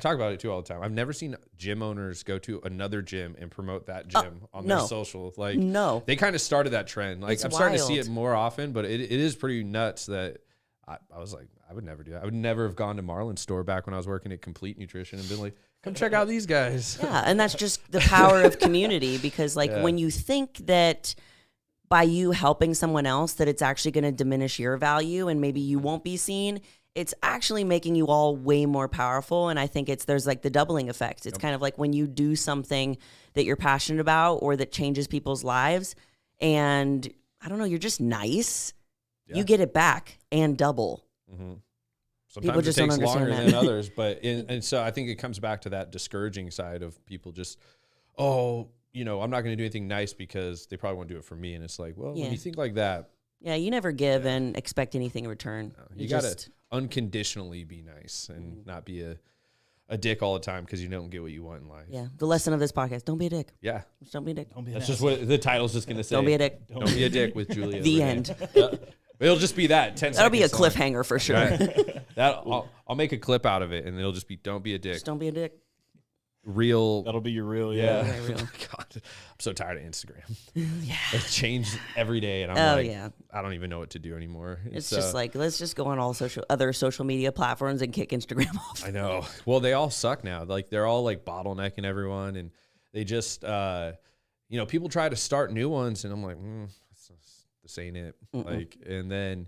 [SPEAKER 1] talk about it too all the time. I've never seen gym owners go to another gym and promote that gym on their social. Like, they kind of started that trend. Like,
[SPEAKER 3] It's
[SPEAKER 1] I'm starting to
[SPEAKER 3] wild.
[SPEAKER 1] see it more often, but it is pretty nuts that I was like, I would never do that. I would never have gone to Marlon's store back when I was working at Complete Nutrition and been like, come check out these guys.
[SPEAKER 3] Yeah, and that's just the power of community, because when you think that by you helping someone else that it's actually going to diminish your value and maybe you won't be seen, it's actually making you all way more powerful. And I think there's like the doubling effect. It's kind of like when you do something that you're passionate about or that changes people's lives, and I don't know, you're just nice. Yeah. You get it back and double.
[SPEAKER 1] Mm-hmm. Sometimes
[SPEAKER 3] people just
[SPEAKER 1] it takes
[SPEAKER 3] don't understand
[SPEAKER 1] longer
[SPEAKER 3] that.
[SPEAKER 1] than others, but and so I think it comes back to that discouraging side of people just, I'm not going to do anything nice because they probably won't do it for me. And it's like, well, when you think like that,
[SPEAKER 3] you never give and expect anything in return.
[SPEAKER 1] No, you got to unconditionally be nice and not be a dick all the time because you don't get what you want in life.
[SPEAKER 3] Yeah. The lesson of this podcast: don't be a dick.
[SPEAKER 1] Yeah.
[SPEAKER 3] Just don't be a dick.
[SPEAKER 1] That's just what the title's just going to say.
[SPEAKER 3] Don't be a dick.
[SPEAKER 1] Don't be a dick with Julia.
[SPEAKER 3] The
[SPEAKER 1] Renee.
[SPEAKER 3] end.
[SPEAKER 1] It'll just be that. 10
[SPEAKER 3] That'll be a
[SPEAKER 1] seconds
[SPEAKER 3] cliffhanger for sure.
[SPEAKER 1] Right? I'll make a clip out of it, and it'll just be "Don't be a dick."
[SPEAKER 3] Just don't be a dick.
[SPEAKER 1] Real.
[SPEAKER 2] That'll be your real.
[SPEAKER 1] Yeah.
[SPEAKER 2] Yeah.
[SPEAKER 3] Real.
[SPEAKER 1] God, I'm so tired of Instagram.
[SPEAKER 3] Yeah.
[SPEAKER 1] It's changed every day, and I'm like,
[SPEAKER 3] yeah.
[SPEAKER 1] I don't even know what to do anymore.
[SPEAKER 3] It's just like, let's just go on all other social media platforms and kick Instagram off.
[SPEAKER 1] I know. Well, they all suck now. Like, they're all like bottlenecking everyone, and they just, people try to start new ones, and I'm like, this ain't it. Like, and then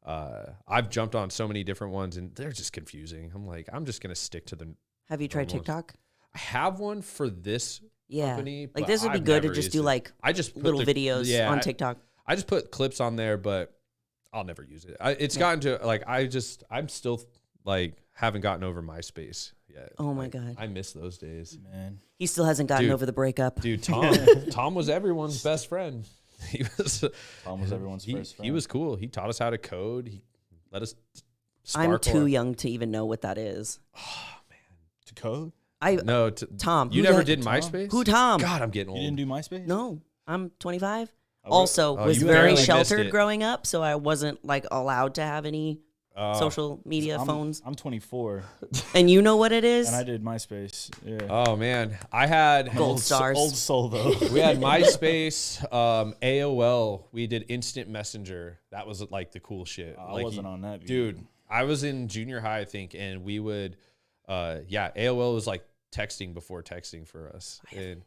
[SPEAKER 1] I've jumped on so many different ones, and they're just confusing. I'm like, I'm just gonna stick to the.
[SPEAKER 3] Have you tried TikTok?
[SPEAKER 1] I have one for this company.
[SPEAKER 3] Like, this would be good to just do like little videos on TikTok.
[SPEAKER 1] I just put clips on there, but I'll never use it. It's gotten to like, I'm still like, haven't gotten over MySpace yet.
[SPEAKER 3] Oh my God.
[SPEAKER 1] I miss those days.
[SPEAKER 2] Man.
[SPEAKER 3] He still hasn't gotten over the breakup.
[SPEAKER 1] Dude, Tom was everyone's best friend.
[SPEAKER 2] Tom was everyone's first friend.
[SPEAKER 1] He was cool. He taught us how to code. He let us sparkle.
[SPEAKER 3] I'm too young to even know what that is.
[SPEAKER 1] Oh man.
[SPEAKER 2] To code?
[SPEAKER 3] Tom.
[SPEAKER 1] You never did MySpace?
[SPEAKER 3] Who Tom?
[SPEAKER 1] God, I'm getting old.
[SPEAKER 2] You didn't do MySpace?
[SPEAKER 3] No, I'm 25. Also, was
[SPEAKER 1] you
[SPEAKER 3] very
[SPEAKER 1] barely missed
[SPEAKER 3] sheltered
[SPEAKER 1] it.
[SPEAKER 3] growing up, so I wasn't like allowed to have any social media phones.
[SPEAKER 2] I'm 24,
[SPEAKER 3] And you know what it is?
[SPEAKER 2] and I did MySpace. Yeah.
[SPEAKER 1] Oh man, I had
[SPEAKER 3] Gold stars.
[SPEAKER 2] Old soul though.
[SPEAKER 1] We had MySpace, AOL. We did Instant Messenger. That was like the cool shit.
[SPEAKER 2] I wasn't on that,
[SPEAKER 1] dude. I was in junior high, I think, and we would, AOL was like texting before texting for us, and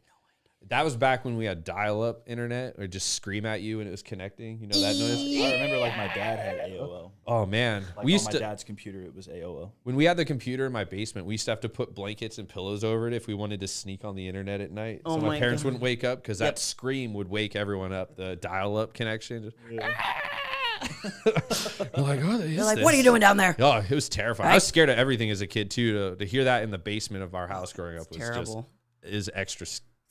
[SPEAKER 1] that was back when we had dial-up internet, or just scream at you and it was connecting. You know that noise?
[SPEAKER 2] I remember like my dad had AOL.
[SPEAKER 1] Oh man,
[SPEAKER 2] Like
[SPEAKER 1] we
[SPEAKER 2] on
[SPEAKER 1] used
[SPEAKER 2] my
[SPEAKER 1] to.
[SPEAKER 2] dad's computer, it was AOL.
[SPEAKER 1] When we had the computer in my basement, we used to have to put blankets and pillows over it if we wanted to sneak on the internet at night.
[SPEAKER 3] Oh
[SPEAKER 1] so my
[SPEAKER 3] my
[SPEAKER 1] parents
[SPEAKER 3] God.
[SPEAKER 1] wouldn't wake up because that scream would wake everyone up. The dial-up connection. We're like, what is
[SPEAKER 3] They're like,
[SPEAKER 1] this?
[SPEAKER 3] what are you doing down there?
[SPEAKER 1] Oh, it was terrifying.
[SPEAKER 3] Right?
[SPEAKER 1] I was scared of everything as a kid too. To hear that in the basement of our house growing up was
[SPEAKER 3] terrible.
[SPEAKER 1] just is extra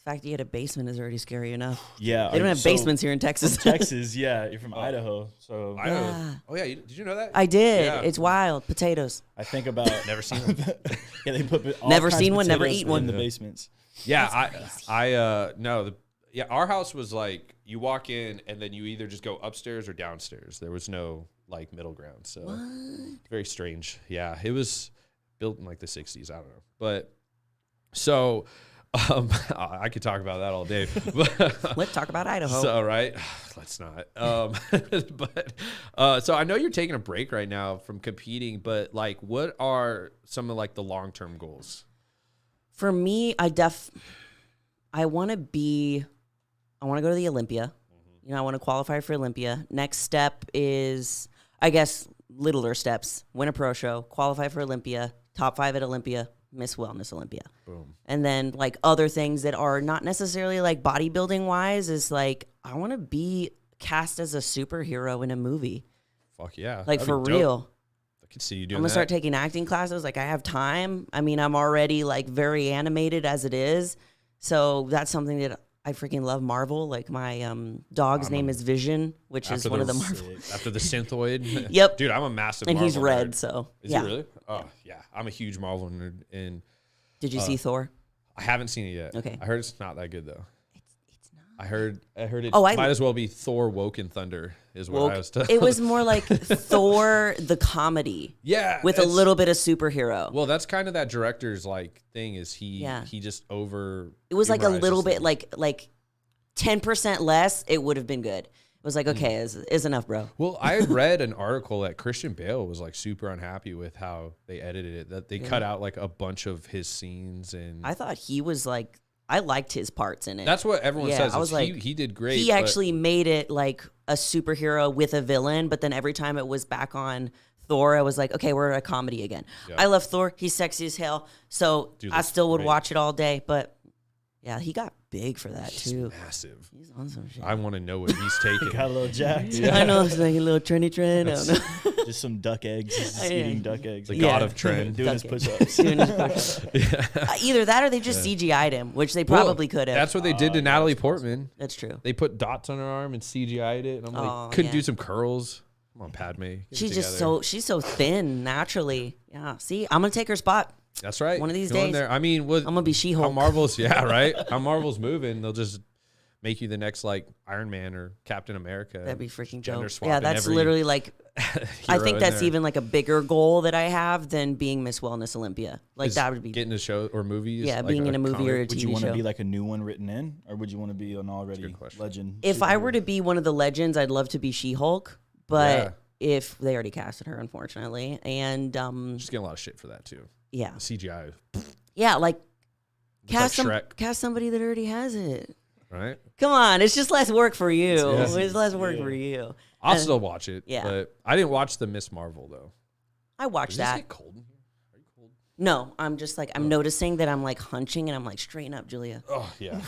[SPEAKER 3] fact that you had a basement is already scary enough.
[SPEAKER 2] Yeah.
[SPEAKER 3] They don't have basements here in Texas.
[SPEAKER 2] Texas, yeah. You're from Idaho. So
[SPEAKER 3] Yeah.
[SPEAKER 1] Oh, yeah. Did you know that?
[SPEAKER 3] I did.
[SPEAKER 1] Yeah.
[SPEAKER 3] It's wild. Potatoes.
[SPEAKER 2] I think about
[SPEAKER 1] Never seen them.
[SPEAKER 2] yeah, they put all
[SPEAKER 3] Never
[SPEAKER 2] kinds
[SPEAKER 3] seen
[SPEAKER 2] of
[SPEAKER 3] one, never
[SPEAKER 2] potatoes
[SPEAKER 3] eat one.
[SPEAKER 2] in the basements.
[SPEAKER 1] Yeah, our house was like, you walk in and then you either just go upstairs or downstairs. There was no like middle ground. So very strange. Yeah, it was built in like the 60s. I don't know. But so I could talk about that all day.
[SPEAKER 3] Let's talk about Idaho.
[SPEAKER 1] So, right? Let's not. So I know you're taking a break right now from competing, but like, what are some of like the long-term goals?
[SPEAKER 3] For me, I want to go to the Olympia. You know, I want to qualify for Olympia. Next step is, I guess, littler steps. Win a pro show, qualify for Olympia, top 5 at Olympia, Miss Wellness Olympia.
[SPEAKER 1] Boom.
[SPEAKER 3] And then like other things that are not necessarily like bodybuilding wise is like, I want to be cast as a superhero in a movie.
[SPEAKER 1] Fuck yeah.
[SPEAKER 3] Like
[SPEAKER 1] That'd
[SPEAKER 3] for
[SPEAKER 1] be dope.
[SPEAKER 3] real.
[SPEAKER 1] I can see you doing
[SPEAKER 3] I'm going to
[SPEAKER 1] that.
[SPEAKER 3] start taking acting classes. Like I have time. I mean, I'm already like very animated as it is. So that's something that I freaking love Marvel. Like my dog's name is Vision, which is one of the Marvel.
[SPEAKER 1] After the Synthoid.
[SPEAKER 3] Yep.
[SPEAKER 1] Dude, I'm a massive
[SPEAKER 3] And
[SPEAKER 1] Marvel
[SPEAKER 3] he's red,
[SPEAKER 1] nerd.
[SPEAKER 3] so
[SPEAKER 1] Is
[SPEAKER 3] yeah.
[SPEAKER 1] he really? Oh, yeah. I'm a huge Marvel nerd. And
[SPEAKER 3] Did you see Thor?
[SPEAKER 1] I haven't seen it yet.
[SPEAKER 3] Okay.
[SPEAKER 1] I heard it's not that good, though.
[SPEAKER 3] It's not.
[SPEAKER 1] I heard it
[SPEAKER 3] Oh,
[SPEAKER 1] might as well be Thor Woke in Thunder is what I was told.
[SPEAKER 3] It was more like Thor the comedy.
[SPEAKER 1] Yeah.
[SPEAKER 3] With a
[SPEAKER 1] it's-
[SPEAKER 3] little bit of superhero.
[SPEAKER 1] Well, that's kind of that director's like thing is he just over.
[SPEAKER 3] It was like a little bit
[SPEAKER 1] things.
[SPEAKER 3] like 10% less, it would have been good. It was like, okay, is enough, bro.
[SPEAKER 1] Well, I had read an article that Christian Bale was like super unhappy with how they edited it. That they cut out like a bunch of his scenes, and
[SPEAKER 3] I thought he was like, I liked his parts in it.
[SPEAKER 1] that's what everyone
[SPEAKER 3] Yeah,
[SPEAKER 1] says.
[SPEAKER 3] I was like,
[SPEAKER 1] he did great.
[SPEAKER 3] He
[SPEAKER 1] but
[SPEAKER 3] actually made it like a superhero with a villain, but then every time it was back on Thor, I was like, okay, we're at a comedy again.
[SPEAKER 1] Yeah.
[SPEAKER 3] I love Thor. He's sexy as hell. So
[SPEAKER 1] Dude,
[SPEAKER 3] I
[SPEAKER 1] that's
[SPEAKER 3] still would
[SPEAKER 1] great.
[SPEAKER 3] watch it all day. But yeah, he got big for that
[SPEAKER 1] he's
[SPEAKER 3] too.
[SPEAKER 1] massive.
[SPEAKER 3] He's on some shit.
[SPEAKER 1] I want to know what he's taking.
[SPEAKER 2] Got a little jacked.
[SPEAKER 3] I know it's like a little trendy trend. I don't know.
[SPEAKER 2] Just some duck eggs. He's just eating duck eggs.
[SPEAKER 1] The
[SPEAKER 3] Yeah.
[SPEAKER 1] god of trend.
[SPEAKER 2] Doing his
[SPEAKER 3] Duck
[SPEAKER 2] push-ups.
[SPEAKER 3] Doing his push-ups. Either that or they just CGI'd him, which they probably could have.
[SPEAKER 1] That's what they did to Natalie Portman.
[SPEAKER 3] That's true.
[SPEAKER 1] They put dots on her arm and CGI'd it, and I'm like,
[SPEAKER 3] Oh,
[SPEAKER 1] couldn't
[SPEAKER 3] yeah.
[SPEAKER 1] do some curls. Come on, Padme. Get it
[SPEAKER 3] She's
[SPEAKER 1] together.
[SPEAKER 3] she's so thin naturally. Yeah. See, I'm gonna take her spot.
[SPEAKER 1] That's right.
[SPEAKER 3] one of these
[SPEAKER 1] Go in
[SPEAKER 3] days,
[SPEAKER 1] there. I mean, with
[SPEAKER 3] I'm gonna be
[SPEAKER 1] how
[SPEAKER 3] She-Hulk.
[SPEAKER 1] Marvel's, yeah, right. How Marvel's moving, they'll just make you the next like Iron Man or Captain America.
[SPEAKER 3] That'd be freaking
[SPEAKER 1] Gender
[SPEAKER 3] dope.
[SPEAKER 1] swap
[SPEAKER 3] Yeah,
[SPEAKER 1] in
[SPEAKER 3] that's
[SPEAKER 1] every
[SPEAKER 3] literally like. I
[SPEAKER 1] hero
[SPEAKER 3] think
[SPEAKER 1] in
[SPEAKER 3] that's
[SPEAKER 1] there.
[SPEAKER 3] even like a bigger goal that I have than being Miss Wellness Olympia. Like
[SPEAKER 1] Is
[SPEAKER 3] that would be.
[SPEAKER 1] getting a show or movies.
[SPEAKER 3] Yeah,
[SPEAKER 1] like
[SPEAKER 3] being in a movie
[SPEAKER 1] comic.
[SPEAKER 3] or a
[SPEAKER 2] Would you
[SPEAKER 3] TV
[SPEAKER 2] want to
[SPEAKER 3] show.
[SPEAKER 2] be like a new one written in, or would you want to be an already
[SPEAKER 1] good question.
[SPEAKER 2] legend?
[SPEAKER 3] If I were
[SPEAKER 2] superhero?
[SPEAKER 3] to be one of the legends, I'd love to be She-Hulk, but
[SPEAKER 1] Yeah.
[SPEAKER 3] if they already casted her, unfortunately, and
[SPEAKER 1] She's getting a lot of shit for that too.
[SPEAKER 3] yeah,
[SPEAKER 1] CGI,
[SPEAKER 3] yeah, like cast
[SPEAKER 1] Shrek.
[SPEAKER 3] cast somebody that already has it.
[SPEAKER 1] right?
[SPEAKER 3] Come on, it's just less work for you.
[SPEAKER 1] Yeah.
[SPEAKER 3] It's less work for you.
[SPEAKER 1] I'll
[SPEAKER 3] And
[SPEAKER 1] still watch it.
[SPEAKER 3] yeah.
[SPEAKER 1] But I didn't watch the Miss Marvel though.
[SPEAKER 3] I watched
[SPEAKER 1] Does this
[SPEAKER 3] that.
[SPEAKER 1] get cold in here? Are you cold?
[SPEAKER 3] No, I'm just like I'm noticing that I'm like hunching, and I'm like straighten up, Julia.
[SPEAKER 1] Oh yeah.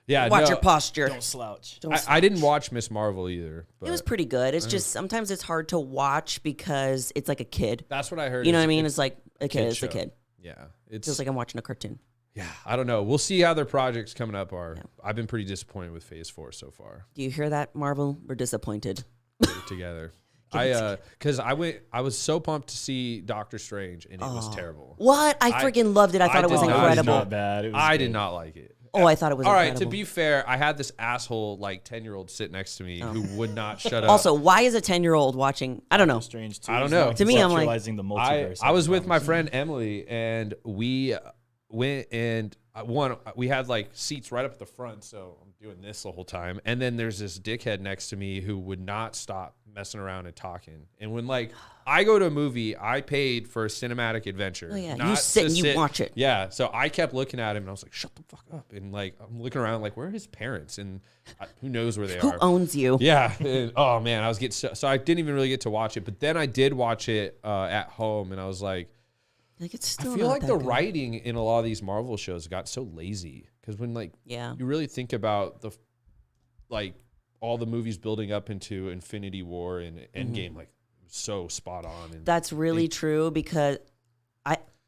[SPEAKER 1] Yeah.
[SPEAKER 3] Watch
[SPEAKER 1] no,
[SPEAKER 3] your posture.
[SPEAKER 2] don't slouch.
[SPEAKER 3] Don't
[SPEAKER 1] I didn't watch Miss Marvel either. But
[SPEAKER 3] It was pretty good. It's just sometimes it's hard to watch because it's like a kid.
[SPEAKER 1] that's what I heard.
[SPEAKER 3] You know what I
[SPEAKER 1] is
[SPEAKER 3] mean? It's like a kid. It's a
[SPEAKER 1] show.
[SPEAKER 3] kid.
[SPEAKER 1] Yeah. It's
[SPEAKER 3] Feels like I'm watching a cartoon.
[SPEAKER 1] yeah. I don't know. We'll see how their projects coming up are. I've been pretty disappointed with Phase 4 so far.
[SPEAKER 3] Do you hear that, Marvel? We're disappointed.
[SPEAKER 1] Get it together. Because I was so pumped to see Doctor Strange and it was terrible.
[SPEAKER 3] What? I freaking loved it. I thought it was
[SPEAKER 1] did not.
[SPEAKER 3] incredible.
[SPEAKER 2] Not bad. It was
[SPEAKER 1] I
[SPEAKER 2] good.
[SPEAKER 1] did not like it.
[SPEAKER 3] Oh, I thought it was
[SPEAKER 1] All right,
[SPEAKER 3] incredible.
[SPEAKER 1] to be fair, I had this asshole like 10-year-old sit next to me who would not shut up.
[SPEAKER 3] Also, why is a 10-year-old watching? I don't know.
[SPEAKER 2] Strange too.
[SPEAKER 1] I don't
[SPEAKER 2] It's
[SPEAKER 1] know.
[SPEAKER 2] not
[SPEAKER 3] To me, I'm like-
[SPEAKER 2] conceptualizing the multiverse.
[SPEAKER 1] I was with my friend Emily and we went and we had like seats right up at the front, so I'm doing this the whole time. And then there's this dickhead next to me who would not stop messing around and talking. And when like I go to a movie, I paid for a cinematic adventure.
[SPEAKER 3] Oh, yeah.
[SPEAKER 1] not
[SPEAKER 3] You sit
[SPEAKER 1] to
[SPEAKER 3] and you watch it.
[SPEAKER 1] Yeah. So I kept looking at him and I was like, shut the fuck up. And like I'm looking around like, where are his parents? And who knows where they
[SPEAKER 3] Who
[SPEAKER 1] are.
[SPEAKER 3] owns you?
[SPEAKER 1] Yeah. And, oh man, I was getting so I didn't even really get to watch it. But then I did watch it at home and I was like,
[SPEAKER 3] Like it's
[SPEAKER 1] I
[SPEAKER 3] still
[SPEAKER 1] feel
[SPEAKER 3] not
[SPEAKER 1] like
[SPEAKER 3] that
[SPEAKER 1] the
[SPEAKER 3] good.
[SPEAKER 1] writing in a lot of these Marvel shows got so lazy because when like
[SPEAKER 3] Yeah.
[SPEAKER 1] you really think about the like all the movies building up into Infinity War and Endgame, like so spot on. And
[SPEAKER 3] That's really true because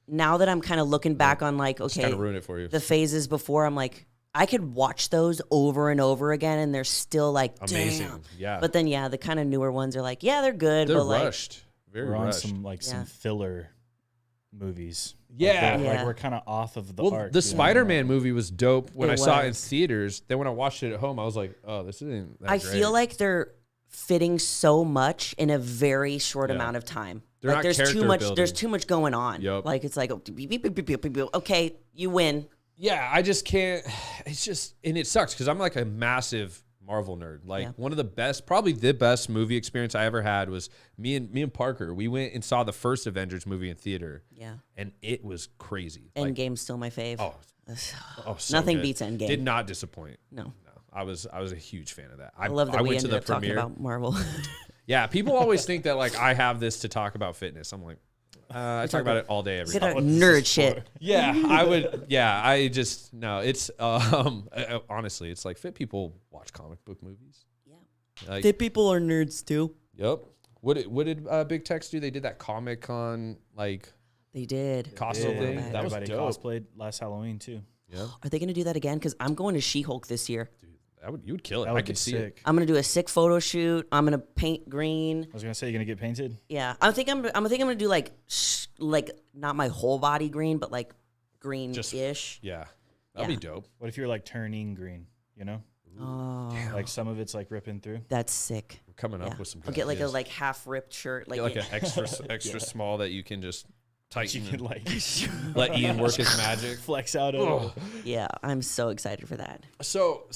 [SPEAKER 3] now that I'm kind of looking back on like,
[SPEAKER 1] kind
[SPEAKER 3] okay,
[SPEAKER 1] of ruin it for you.
[SPEAKER 3] the phases before, I'm like, I could watch those over and over again, and they're still like
[SPEAKER 1] Amazing.
[SPEAKER 3] damn.
[SPEAKER 1] Yeah.
[SPEAKER 3] But then the kind of newer ones are like, yeah, they're good,
[SPEAKER 1] They're
[SPEAKER 3] but like
[SPEAKER 1] rushed. Very
[SPEAKER 2] We're on
[SPEAKER 1] rushed.
[SPEAKER 2] some filler movies.
[SPEAKER 1] Yeah.
[SPEAKER 2] Like we're kind of off of the
[SPEAKER 1] Well,
[SPEAKER 2] arc.
[SPEAKER 1] the Spider-Man movie was dope when
[SPEAKER 3] It
[SPEAKER 1] I saw it in
[SPEAKER 3] was.
[SPEAKER 1] theaters. Then when I watched it at home, I was like, oh, this isn't that
[SPEAKER 3] I
[SPEAKER 1] great.
[SPEAKER 3] feel like they're fitting so much in a very short
[SPEAKER 1] Yeah.
[SPEAKER 3] amount of time.
[SPEAKER 1] They're
[SPEAKER 3] like
[SPEAKER 1] not
[SPEAKER 3] there's too
[SPEAKER 1] character
[SPEAKER 3] much.
[SPEAKER 1] building.
[SPEAKER 3] There's too much going on.
[SPEAKER 1] Yup.
[SPEAKER 3] Like it's like okay, you win.
[SPEAKER 1] Yeah, I just can't. It's just, and it sucks because I'm like a massive Marvel nerd. Like
[SPEAKER 3] Yeah.
[SPEAKER 1] one of the best, probably the best movie experience I ever had was me and Parker. We went and saw the first Avengers movie in theater.
[SPEAKER 3] Yeah.
[SPEAKER 1] And it was crazy. Like,
[SPEAKER 3] Endgame's still my fave.
[SPEAKER 1] so
[SPEAKER 3] Nothing
[SPEAKER 1] good.
[SPEAKER 3] beats Endgame.
[SPEAKER 1] Did not disappoint.
[SPEAKER 3] No.
[SPEAKER 1] I was a huge fan of that.
[SPEAKER 3] I love that we
[SPEAKER 1] went to
[SPEAKER 3] ended
[SPEAKER 1] the
[SPEAKER 3] up talking
[SPEAKER 1] premiere.
[SPEAKER 3] about Marvel.
[SPEAKER 1] Yeah, people always think that like I have this to talk about fitness. I'm like, I talk about it all day, every
[SPEAKER 3] Get
[SPEAKER 1] day.
[SPEAKER 3] our nerd shit.
[SPEAKER 1] Yeah, I would. Yeah, I just no. It's honestly, it's like fit people watch comic book movies.
[SPEAKER 3] Yeah.
[SPEAKER 1] Like,
[SPEAKER 3] Fit people are nerds too.
[SPEAKER 1] yep. What did Big Tex do? They did that Comic-Con like
[SPEAKER 3] They did.
[SPEAKER 1] costume thing.
[SPEAKER 3] Yeah.
[SPEAKER 1] That was
[SPEAKER 2] Everybody
[SPEAKER 1] dope.
[SPEAKER 2] cosplayed last Halloween too.
[SPEAKER 1] Yeah,
[SPEAKER 3] Are they going to do that again? Because I'm going to She-Hulk this year.
[SPEAKER 1] you would kill it.
[SPEAKER 2] That
[SPEAKER 1] I
[SPEAKER 2] would
[SPEAKER 1] could
[SPEAKER 2] be
[SPEAKER 1] see
[SPEAKER 2] sick.
[SPEAKER 1] it.
[SPEAKER 3] I'm going to do a sick photo shoot. I'm going to paint green.
[SPEAKER 2] I was gonna say you're gonna get painted.
[SPEAKER 3] Yeah, I think I'm gonna do like not my whole body green, but like green-ish.
[SPEAKER 1] Yeah, that'd
[SPEAKER 3] Yeah.
[SPEAKER 1] be dope.
[SPEAKER 2] What if you're like turning green? You know,
[SPEAKER 3] Oh,
[SPEAKER 2] like some of it's like ripping through.
[SPEAKER 3] that's sick.
[SPEAKER 1] We're coming
[SPEAKER 3] Yeah.
[SPEAKER 1] up with some.
[SPEAKER 3] I'll
[SPEAKER 1] good
[SPEAKER 3] get like a
[SPEAKER 1] ideas.
[SPEAKER 3] half ripped shirt,
[SPEAKER 1] Get like an extra small that you can just
[SPEAKER 2] You
[SPEAKER 1] tighten.
[SPEAKER 2] can
[SPEAKER 1] and
[SPEAKER 2] like
[SPEAKER 1] let Ian work his magic.
[SPEAKER 2] flex out of.
[SPEAKER 1] Oh.
[SPEAKER 3] Yeah, I'm so excited for that.
[SPEAKER 1] So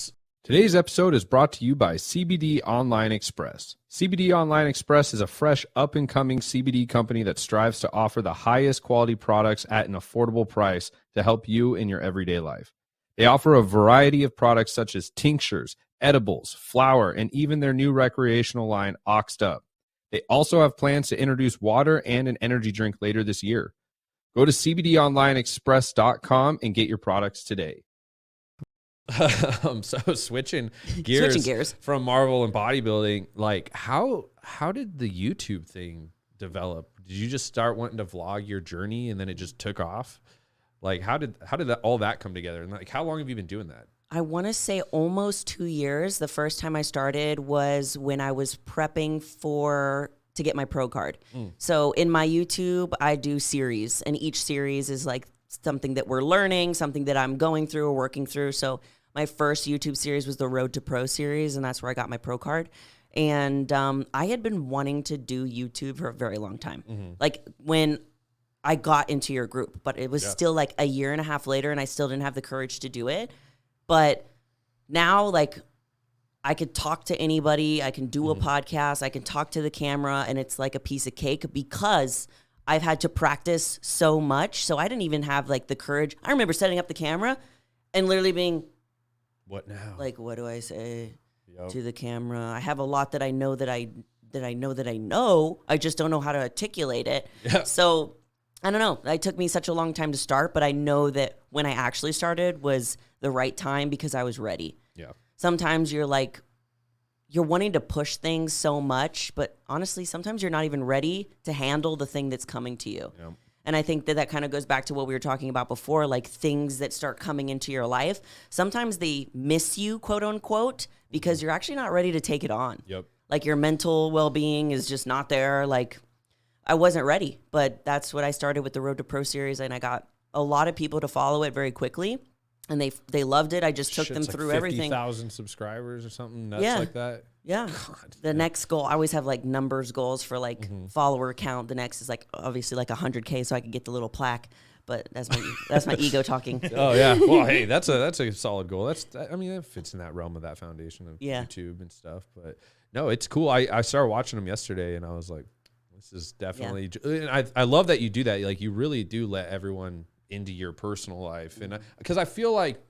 [SPEAKER 4] Today's episode is brought to you by CBD Online Xpress. CBD Online Xpress is a fresh, up-and-coming CBD company that strives to offer the highest quality products at an affordable price to help you in your everyday life. They offer a variety of products such as tinctures, edibles, flour, and even their new recreational line, Oxed Up. They also have plans to introduce water and an energy drink later this year. Go to cbdonlineexpress.com and get your products today.
[SPEAKER 1] so switching gears from Marvel and bodybuilding, like how did the YouTube thing develop? Did you just start wanting to vlog your journey and then it just took off? Like how did that all that come together? And like how long have you been doing that?
[SPEAKER 3] I want to say almost 2 years. The first time I started was when I was prepping to get my pro card. So in my YouTube, I do series, and each series is like something that we're learning, something that I'm going through or working through. So my first YouTube series was the Road to Pro series, and that's where I got my pro card. And I had been wanting to do YouTube for a very long time. Like when I got into your group, but it was still like a year and a half later, and I still didn't have the courage to do it. But now, like, I could talk to anybody. I can do a podcast. I can talk to the camera, and it's like a piece of cake because I've had to practice so much. So I didn't even have like the courage. I remember setting up the camera and literally being
[SPEAKER 1] What now?
[SPEAKER 3] like, what do I say
[SPEAKER 1] Yep.
[SPEAKER 3] to the camera? I have a lot that I know that I know. I just don't know how to articulate it.
[SPEAKER 1] Yeah.
[SPEAKER 3] So I don't know. It took me such a long time to start, but I know that when I actually started was the right time because I was ready.
[SPEAKER 1] Yeah.
[SPEAKER 3] Sometimes you're like, you're wanting to push things so much, but honestly, sometimes you're not even ready to handle the thing that's coming to you.
[SPEAKER 1] Yep.
[SPEAKER 3] And I think that kind of goes back to what we were talking about before, like things that start coming into your life. Sometimes they miss you, quote unquote, because you're actually not ready to take it on.
[SPEAKER 1] Yep.
[SPEAKER 3] Like your mental well-being is just not there. Like I wasn't ready, but that's what I started with the Road to Pro series, and I got a lot of people to follow it very quickly, and they loved it. I just took them through everything.
[SPEAKER 1] 50,000 subscribers or something nuts
[SPEAKER 3] Yeah.
[SPEAKER 1] like that.
[SPEAKER 3] Yeah.
[SPEAKER 1] God.
[SPEAKER 3] The next goal, I always have like numbers goals for like follower count. The next is like obviously like 100K so I can get the little plaque. But that's my ego talking.
[SPEAKER 1] Oh yeah. Well, hey, that's a solid goal. I mean, that fits in that realm of that foundation of
[SPEAKER 3] Yeah.
[SPEAKER 1] YouTube and stuff. But no, it's cool. I started watching them yesterday, and I was like, this is definitely. And I love that you do that. Like you really do let everyone into your personal life, and because I feel like,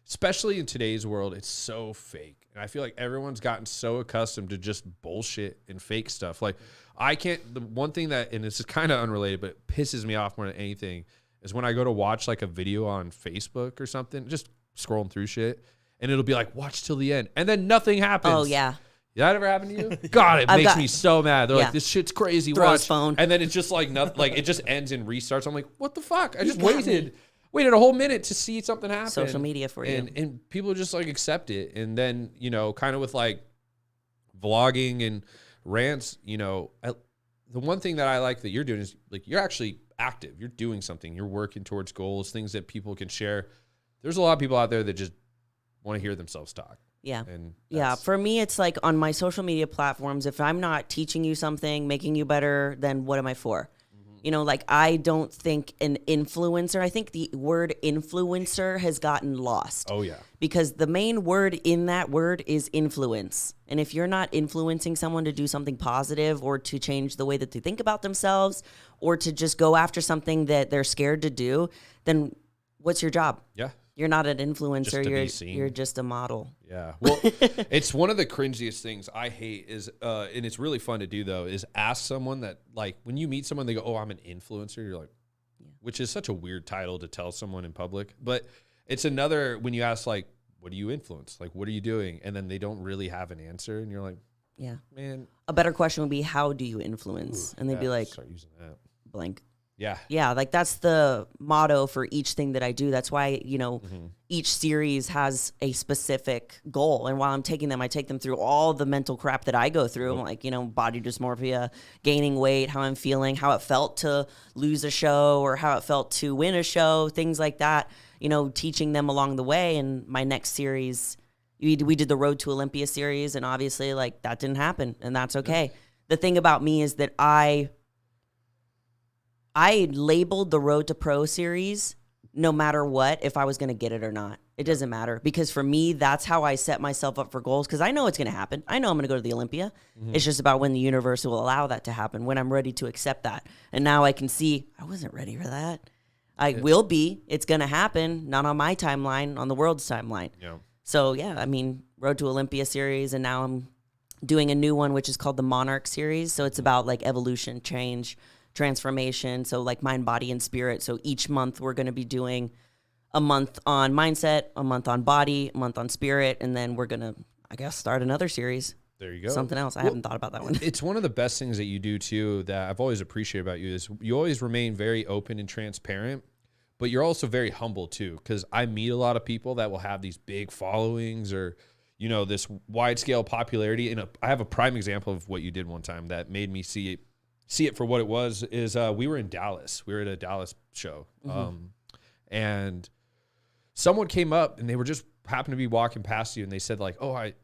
[SPEAKER 1] especially in today's world, it's so fake. And I feel like everyone's gotten so accustomed to just bullshit and fake stuff. Like the one thing that, and this is kind of unrelated, but it pisses me off more than anything, is when I go to watch like a video on Facebook or something, just scrolling through shit, and it'll be like, watch till the end. And then nothing happens.
[SPEAKER 3] Oh yeah.
[SPEAKER 1] Did that ever happen to you? God, it makes me so mad. They're
[SPEAKER 3] Yeah.
[SPEAKER 1] like, this shit's crazy.
[SPEAKER 3] Throw
[SPEAKER 1] Watch.
[SPEAKER 3] his phone.
[SPEAKER 1] And then it's just like nothing, like it just ends and restarts. I'm like, what the fuck? I just waited. waited a whole minute to see something happen.
[SPEAKER 3] Social media for you.
[SPEAKER 1] And people just like accept it. And then, you know, kind of with like vlogging and rants, you know, the one thing that I like that you're doing is like, you're actually active. You're doing something. You're working towards goals, things that people can share. There's a lot of people out there that just want to hear themselves talk.
[SPEAKER 3] Yeah.
[SPEAKER 1] And
[SPEAKER 3] yeah. For me, it's like on my social media platforms, if I'm not teaching you something, making you better, then what am I for? You know, like I don't think an influencer, I think the word influencer has gotten lost.
[SPEAKER 1] Oh, yeah.
[SPEAKER 3] Because the main word in that word is influence. And if you're not influencing someone to do something positive or to change the way that they think about themselves or to just go after something that they're scared to do, then what's your job?
[SPEAKER 1] Yeah.
[SPEAKER 3] You're not an influencer.
[SPEAKER 1] You're
[SPEAKER 3] just a model.
[SPEAKER 1] Yeah. Well, it's one of the cringiest things I hate is, and it's really fun to do though, is ask someone that like when you meet someone, they go, "Oh, I'm an influencer." You're like, which is such a weird title to tell someone in public. But it's another when you ask like, "What do you influence? Like, what are you doing?" And then they don't really have an answer, and you're like,
[SPEAKER 3] "Yeah,
[SPEAKER 1] man."
[SPEAKER 3] A better question would be, "How do you influence?" And they'd be like,
[SPEAKER 1] "Start using that."
[SPEAKER 3] Blank.
[SPEAKER 1] Yeah.
[SPEAKER 3] Yeah, like that's the motto for each thing that I do. That's why, you know, each series has a specific goal. And while I'm taking them, I take them through all the mental crap that I go through. Like, you know, body dysmorphia, gaining weight, how I'm feeling, how it felt to lose a show or how it felt to win a show, things like that, you know, teaching them along the way. And my next series, we did the Road to Olympia series. And obviously, like, that didn't happen. And that's okay. The thing about me is that I labeled the Road to Pro series no matter what, if I was going to get it or not. It doesn't matter because for me, that's how I set myself up for goals because I know it's going to happen. I know I'm going to go to the Olympia. It's just about when the universe will allow that to happen, when I'm ready to accept that. And now I can see I wasn't ready for that. I will be. It's going to happen, not on my timeline, on the world's timeline.
[SPEAKER 1] Yeah.
[SPEAKER 3] So, yeah, I mean, Road to Olympia series, and now I'm doing a new one, which is called the Monarch series. So it's about like evolution, change, transformation, so like mind, body, and spirit. So each month we're going to be doing a month on mindset, a month on body, a month on spirit, and then we're going to, I guess, start another series.
[SPEAKER 1] There you go.
[SPEAKER 3] Something else. I haven't thought about that one.
[SPEAKER 1] It's one of the best things that you do too that I've always appreciated about you is you always remain very open and transparent, but you're also very humble too, because I meet a lot of people that will have these big followings or, you know, this wide scale popularity. And I have a prime example of what you did one time that made me see it for what it was is we were in Dallas. We were at a Dallas show. And someone came up and they were just happened to be walking past you and they said like, "Oh, I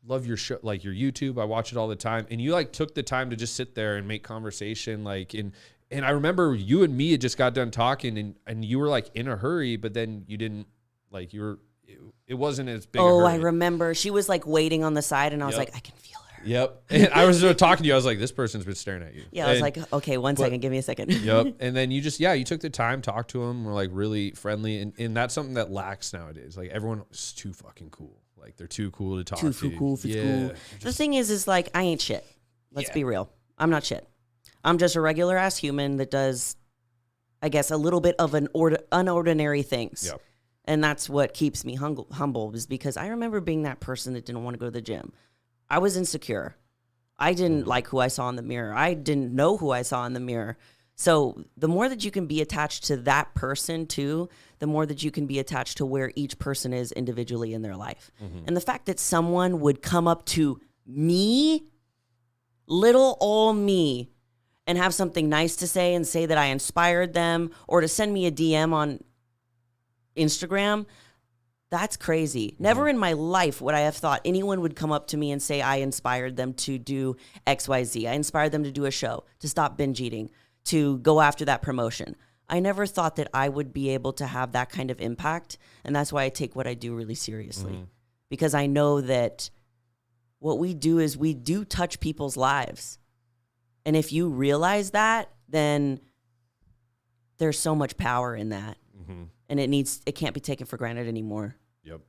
[SPEAKER 1] love your show, like your YouTube. I watch it all the time." And you like took the time to just sit there and make conversation. Like, and I remember you and me had just got done talking and you were like in a hurry, but then you didn't like, it wasn't as big a hurry.
[SPEAKER 3] I remember. She was like waiting on the side and I was like, I can feel her.
[SPEAKER 1] Yep. And I was talking to you. I was like, this person's been staring at you.
[SPEAKER 3] Yeah. I was like, okay, one second. Give me a second.
[SPEAKER 1] Yep. And then you just, you took the time, talked to them. We're like really friendly. And that's something that lacks nowadays. Like everyone is too fucking cool. Like they're too cool to talk to.
[SPEAKER 3] Too cool. The thing is like, I ain't shit. Let's be real. I'm not shit. I'm just a regular ass human that does, I guess, a little bit of unordinary things.
[SPEAKER 1] Yep.
[SPEAKER 3] And that's what keeps me humble is because I remember being that person that didn't want to go to the gym. I was insecure. I didn't like who I saw in the mirror. I didn't know who I saw in the mirror. So the more that you can be attached to that person too, the more that you can be attached to where each person is individually in their life. And the fact that someone would come up to me, little old me, and have something nice to say and say that I inspired them or to send me a DM on Instagram, that's crazy. Never in my life would I have thought anyone would come up to me and say I inspired them to do XYZ. I inspired them to do a show, to stop binge eating, to go after that promotion. I never thought that I would be able to have that kind of impact. And that's why I take what I do really seriously. Because I know that what we do is we do touch people's lives. And if you realize that, then there's so much power in that. And it can't be taken for granted anymore.
[SPEAKER 1] Yep.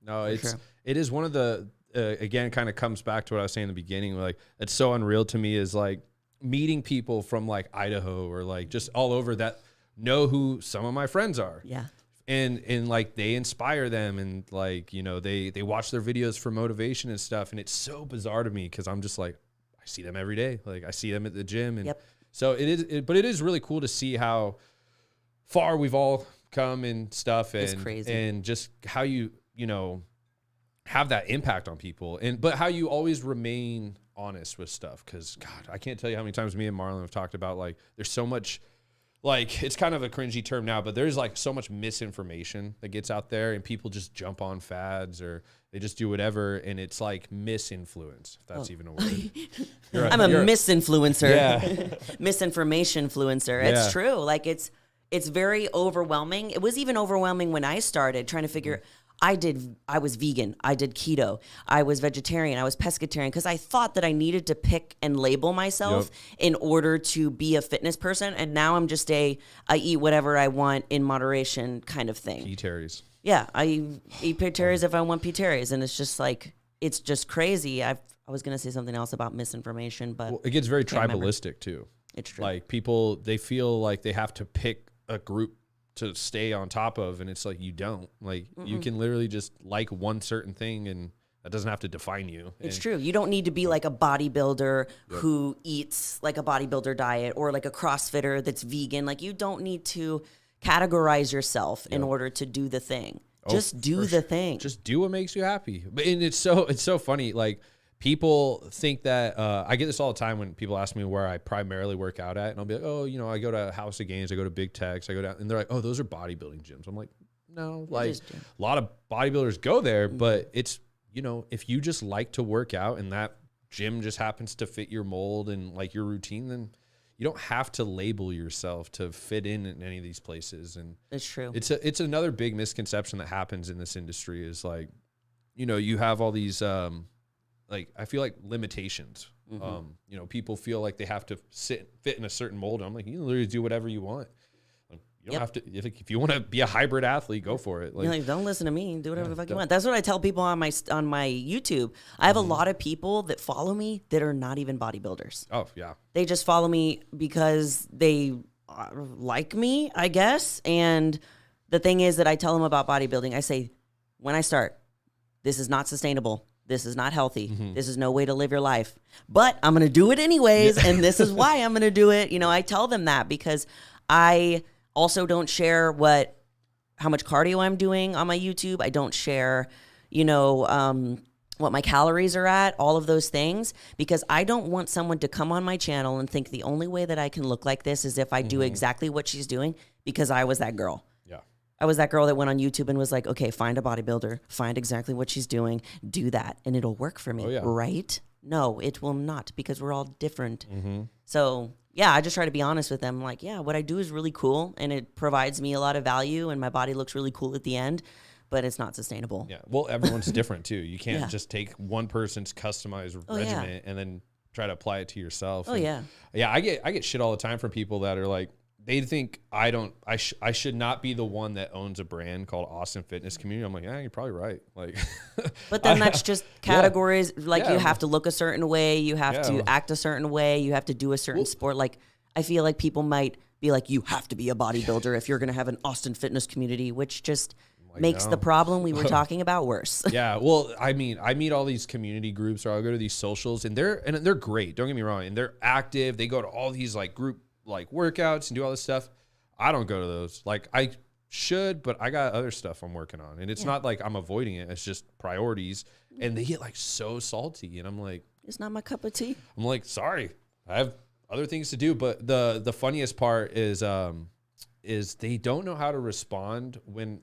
[SPEAKER 1] No, it is one of the, again, kind of comes back to what I was saying in the beginning. Like, it's so unreal to me is like meeting people from like Idaho or like just all over that know who some of my friends are.
[SPEAKER 3] Yeah.
[SPEAKER 1] And like they inspire them and like, you know, they watch their videos for motivation and stuff. And it's so bizarre to me because I'm just like, I see them every day. Like I see them at the gym. And so it is really cool to see how far we've all come and stuff, and
[SPEAKER 3] It's crazy.
[SPEAKER 1] and just how you have that impact on people, but how you always remain honest with stuff. Because God, I can't tell you how many times me and Marlon have talked about, like, there's so much, like, it's kind of a cringy term now, but there's like so much misinformation that gets out there, and people just jump on fads or they just do whatever, and it's like misinfluence, if that's even a word.
[SPEAKER 3] I'm a misinfluencer.
[SPEAKER 1] Yeah.
[SPEAKER 3] Misinformation influencer.
[SPEAKER 1] Yeah.
[SPEAKER 3] It's true. Like it's very overwhelming. It was even overwhelming when I started trying to figure. I was vegan. I did keto. I was vegetarian. I was pescatarian because I thought that I needed to pick and label myself in order to be a fitness person. And now I'm just I eat whatever I want in moderation kind of thing.
[SPEAKER 1] P-terries.
[SPEAKER 3] Yeah, I eat P-terries if I want P-terries, and it's just like, it's just crazy. I was gonna say something else about misinformation, but
[SPEAKER 1] It gets very
[SPEAKER 3] can't remember.
[SPEAKER 1] tribalistic too.
[SPEAKER 3] It's true.
[SPEAKER 1] Like people, they feel like they have to pick a group to stay on top of, and it's like you don't. Like you can literally just like one certain thing, and that doesn't have to define you.
[SPEAKER 3] It's true. You don't need to be like a bodybuilder who eats like a bodybuilder diet, or like a CrossFitter that's vegan. Like you don't need to categorize yourself in order to do the thing. Just do the thing.
[SPEAKER 1] Just do what makes you happy. And it's so funny. Like people think that I get this all the time when people ask me where I primarily work out at, and I'll be like, oh, I go to House of Gains, I go to Big Tex, I go down, and they're like, oh, those are bodybuilding gyms. I'm like, no, like a lot of bodybuilders go there, but it's if you just like to work out and that gym just happens to fit your mold and like your routine, then you don't have to label yourself to fit in any of these places. And
[SPEAKER 3] It's true.
[SPEAKER 1] It's another big misconception that happens in this industry is like, you have all these, like, I feel like limitations. People feel like they have to fit in a certain mold. And I'm like, you can literally do whatever you want. Like, you don't have to, if you want to be a hybrid athlete, go for it.
[SPEAKER 3] You're like, don't listen to me. Do whatever the fuck you want. That's what I tell people on my YouTube. I have a lot of people that follow me that are not even bodybuilders.
[SPEAKER 1] Oh yeah.
[SPEAKER 3] They just follow me because they like me, I guess. And the thing is that I tell them about bodybuilding. I say, when I start, this is not sustainable. This is not healthy. This is no way to live your life. But I'm going to do it anyways, and this is why I'm going to do it. I tell them that because I also don't share how much cardio I'm doing on my YouTube. I don't share, what my calories are at, all of those things, because I don't want someone to come on my channel and think the only way that I can look like this is if I do exactly what she's doing, because I was that girl. I was that girl that went on YouTube and was like, okay, find a bodybuilder, find exactly what she's doing, do that, and it'll work for me, right? No, it will not, because we're all different. So, yeah, I just try to be honest with them. Like, yeah, what I do is really cool, and it provides me a lot of value, and my body looks really cool at the end, but it's not sustainable.
[SPEAKER 1] Yeah, well, everyone's different, too. You can't just take one person's customized regimen and then try to apply it to yourself. Yeah, I get shit all the time from people that are like, they think I should not be the one that owns a brand called Austin Fitness Community. I'm like, yeah, you're probably right. Like,
[SPEAKER 3] but then that's just categories. Like you have to look a certain way, you have to act a certain way, you have to do a certain sport. Like I feel like people might be like, you have to be a bodybuilder if you're going to have an Austin Fitness Community, which just makes the problem we were talking about worse.
[SPEAKER 1] Yeah, well, I meet all these community groups, or I'll go to these socials, and they're great. Don't get me wrong, and they're active. They go to all these like group workouts and do all this stuff. I don't go to those. Like I should, but I got other stuff I'm working on, and it's not like I'm avoiding it. It's just priorities, and they get like so salty, and I'm like,
[SPEAKER 3] it's not my cup of tea.
[SPEAKER 1] I'm like, sorry, I have other things to do. But the funniest part is they don't know how to respond when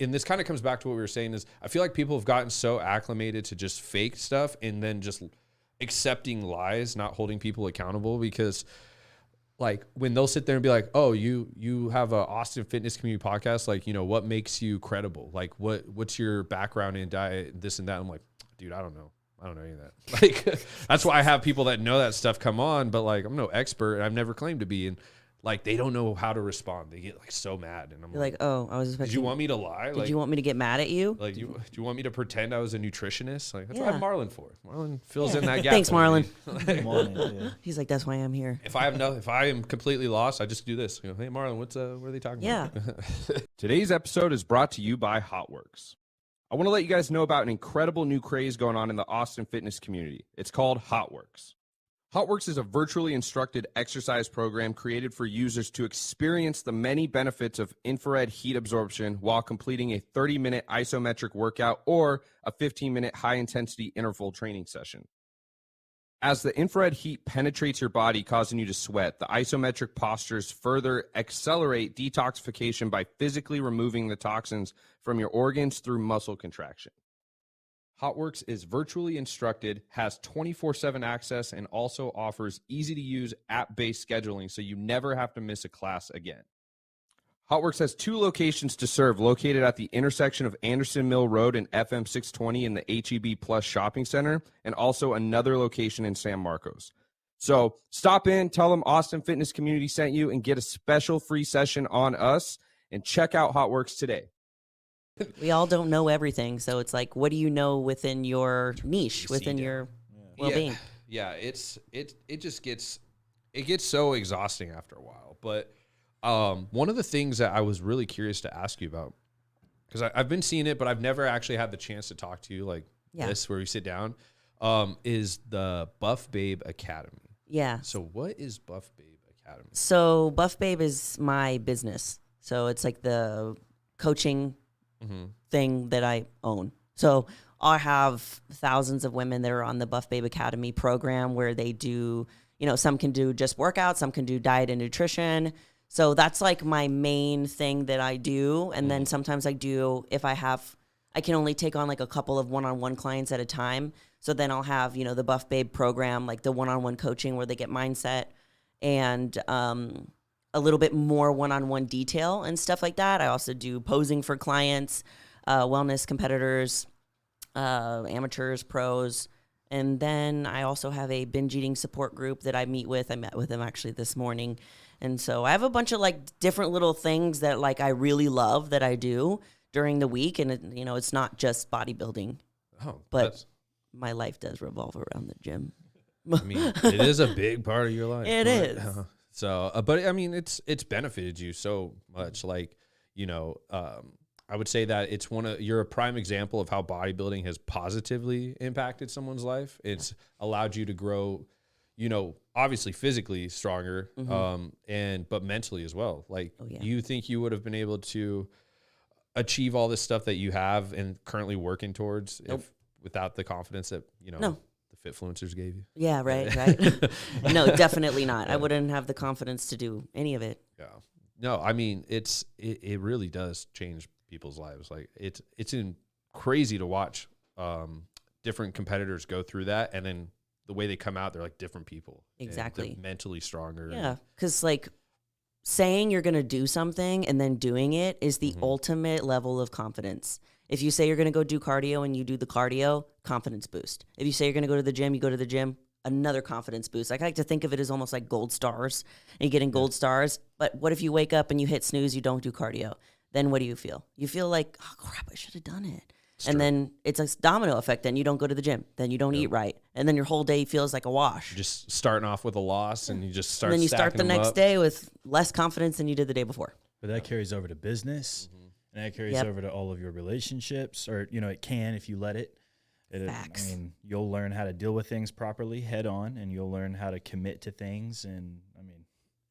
[SPEAKER 1] and this kind of comes back to what we were saying is I feel like people have gotten so acclimated to just fake stuff and then just accepting lies, not holding people accountable, because like when they'll sit there and be like, oh, you have a Austin Fitness Community podcast, like, what makes you credible? Like what's your background in diet, this and that? I'm like, dude, I don't know any of that. Like that's why I have people that know that stuff come on, but like I'm no expert and I've never claimed to be. And like they don't know how to respond. They get like so mad, and I'm
[SPEAKER 3] like, oh, I was expecting.
[SPEAKER 1] Did you want me to lie?
[SPEAKER 3] Did you want me to get mad at you?
[SPEAKER 1] Like, do you want me to pretend I was a nutritionist? Like that's what I have Marlon for. Marlon fills in that gap.
[SPEAKER 3] Thanks, Marlon. He's like, that's why I'm here.
[SPEAKER 1] If I am completely lost, I just do this. Hey, Marlon, what are they talking about?
[SPEAKER 4] Today's episode is brought to you by Hotworx. I want to let you guys know about an incredible new craze going on in the Austin fitness community. It's called Hotworx. Hotworx is a virtually instructed exercise program created for users to experience the many benefits of infrared heat absorption while completing a 30-minute isometric workout or a 15-minute high-intensity interval training session. As the infrared heat penetrates your body, causing you to sweat, the isometric postures further accelerate detoxification by physically removing the toxins from your organs through muscle contraction. Hotworx is virtually instructed, has 24/7 access, and also offers easy-to-use app-based scheduling so you never have to miss a class again. Hotworx has 2 locations to serve, located at the intersection of Anderson Mill Road and FM 620 in the HEB Plus Shopping Center, and also another location in San Marcos. So stop in, tell them Austin Fitness Community sent you, and get a special free session on us, and check out Hotworx today.
[SPEAKER 3] We all don't know everything, so it's like, what do you know within your niche, within your well-being?
[SPEAKER 1] Yeah, it gets so exhausting after a while. But one of the things that I was really curious to ask you about, because I've been seeing it, but I've never actually had the chance to talk to you like this, where we sit down, is the Buff Babe Academy.
[SPEAKER 3] Yeah.
[SPEAKER 1] So what is Buff Babe Academy?
[SPEAKER 3] So Buff Babe is my business. So it's like the coaching thing that I own. So I have thousands of women that are on the Buff Babe Academy program where they do, some can do just workouts, some can do diet and nutrition. So that's like my main thing that I do. And then sometimes I can only take on like a couple of one-on-one clients at a time. So then I'll have, the Buff Babe program, like the one-on-one coaching where they get mindset and a little bit more one-on-one detail and stuff like that. I also do posing for clients, wellness competitors, amateurs, pros. And then I also have a binge eating support group that I meet with. I met with them actually this morning. And so I have a bunch of like different little things that like I really love that I do during the week. And it's not just bodybuilding, but my life does revolve around the gym.
[SPEAKER 1] I mean, it is a big part of your life.
[SPEAKER 3] It is.
[SPEAKER 1] So, but I mean, it's benefited you so much. Like, I would say that you're a prime example of how bodybuilding has positively impacted someone's life. It's allowed you to grow, obviously physically stronger, but mentally as well. Like, do you think you would have been able to achieve all this stuff that you have and currently working towards without the confidence that,
[SPEAKER 3] No.
[SPEAKER 1] the Fitfluencers gave you?
[SPEAKER 3] Yeah, right. No, definitely not. I wouldn't have the confidence to do any of it.
[SPEAKER 1] Yeah. No, I mean, it really does change people's lives. Like it's crazy to watch different competitors go through that, and then the way they come out, they're like different people.
[SPEAKER 3] Exactly.
[SPEAKER 1] They're mentally stronger.
[SPEAKER 3] Yeah, because like saying you're going to do something and then doing it is the ultimate level of confidence. If you say you're going to go do cardio and you do the cardio, confidence boost. If you say you're going to go to the gym, you go to the gym, another confidence boost. I like to think of it as almost like gold stars, and you're getting gold stars. But what if you wake up and you hit snooze, you don't do cardio? Then what do you feel? You feel like, oh crap, I should have done it. And then it's a domino effect. Then you don't go to the gym. Then you don't eat right. And then your whole day feels like a wash.
[SPEAKER 1] You're just starting off with a loss, and you just start.
[SPEAKER 3] And then you start the next day with less confidence than you did the day before.
[SPEAKER 2] But that carries over to business, and that carries over to all of your relationships, or it can if you let it.
[SPEAKER 3] Facts.
[SPEAKER 2] I mean, you'll learn how to deal with things properly, head on, and you'll learn how to commit to things. And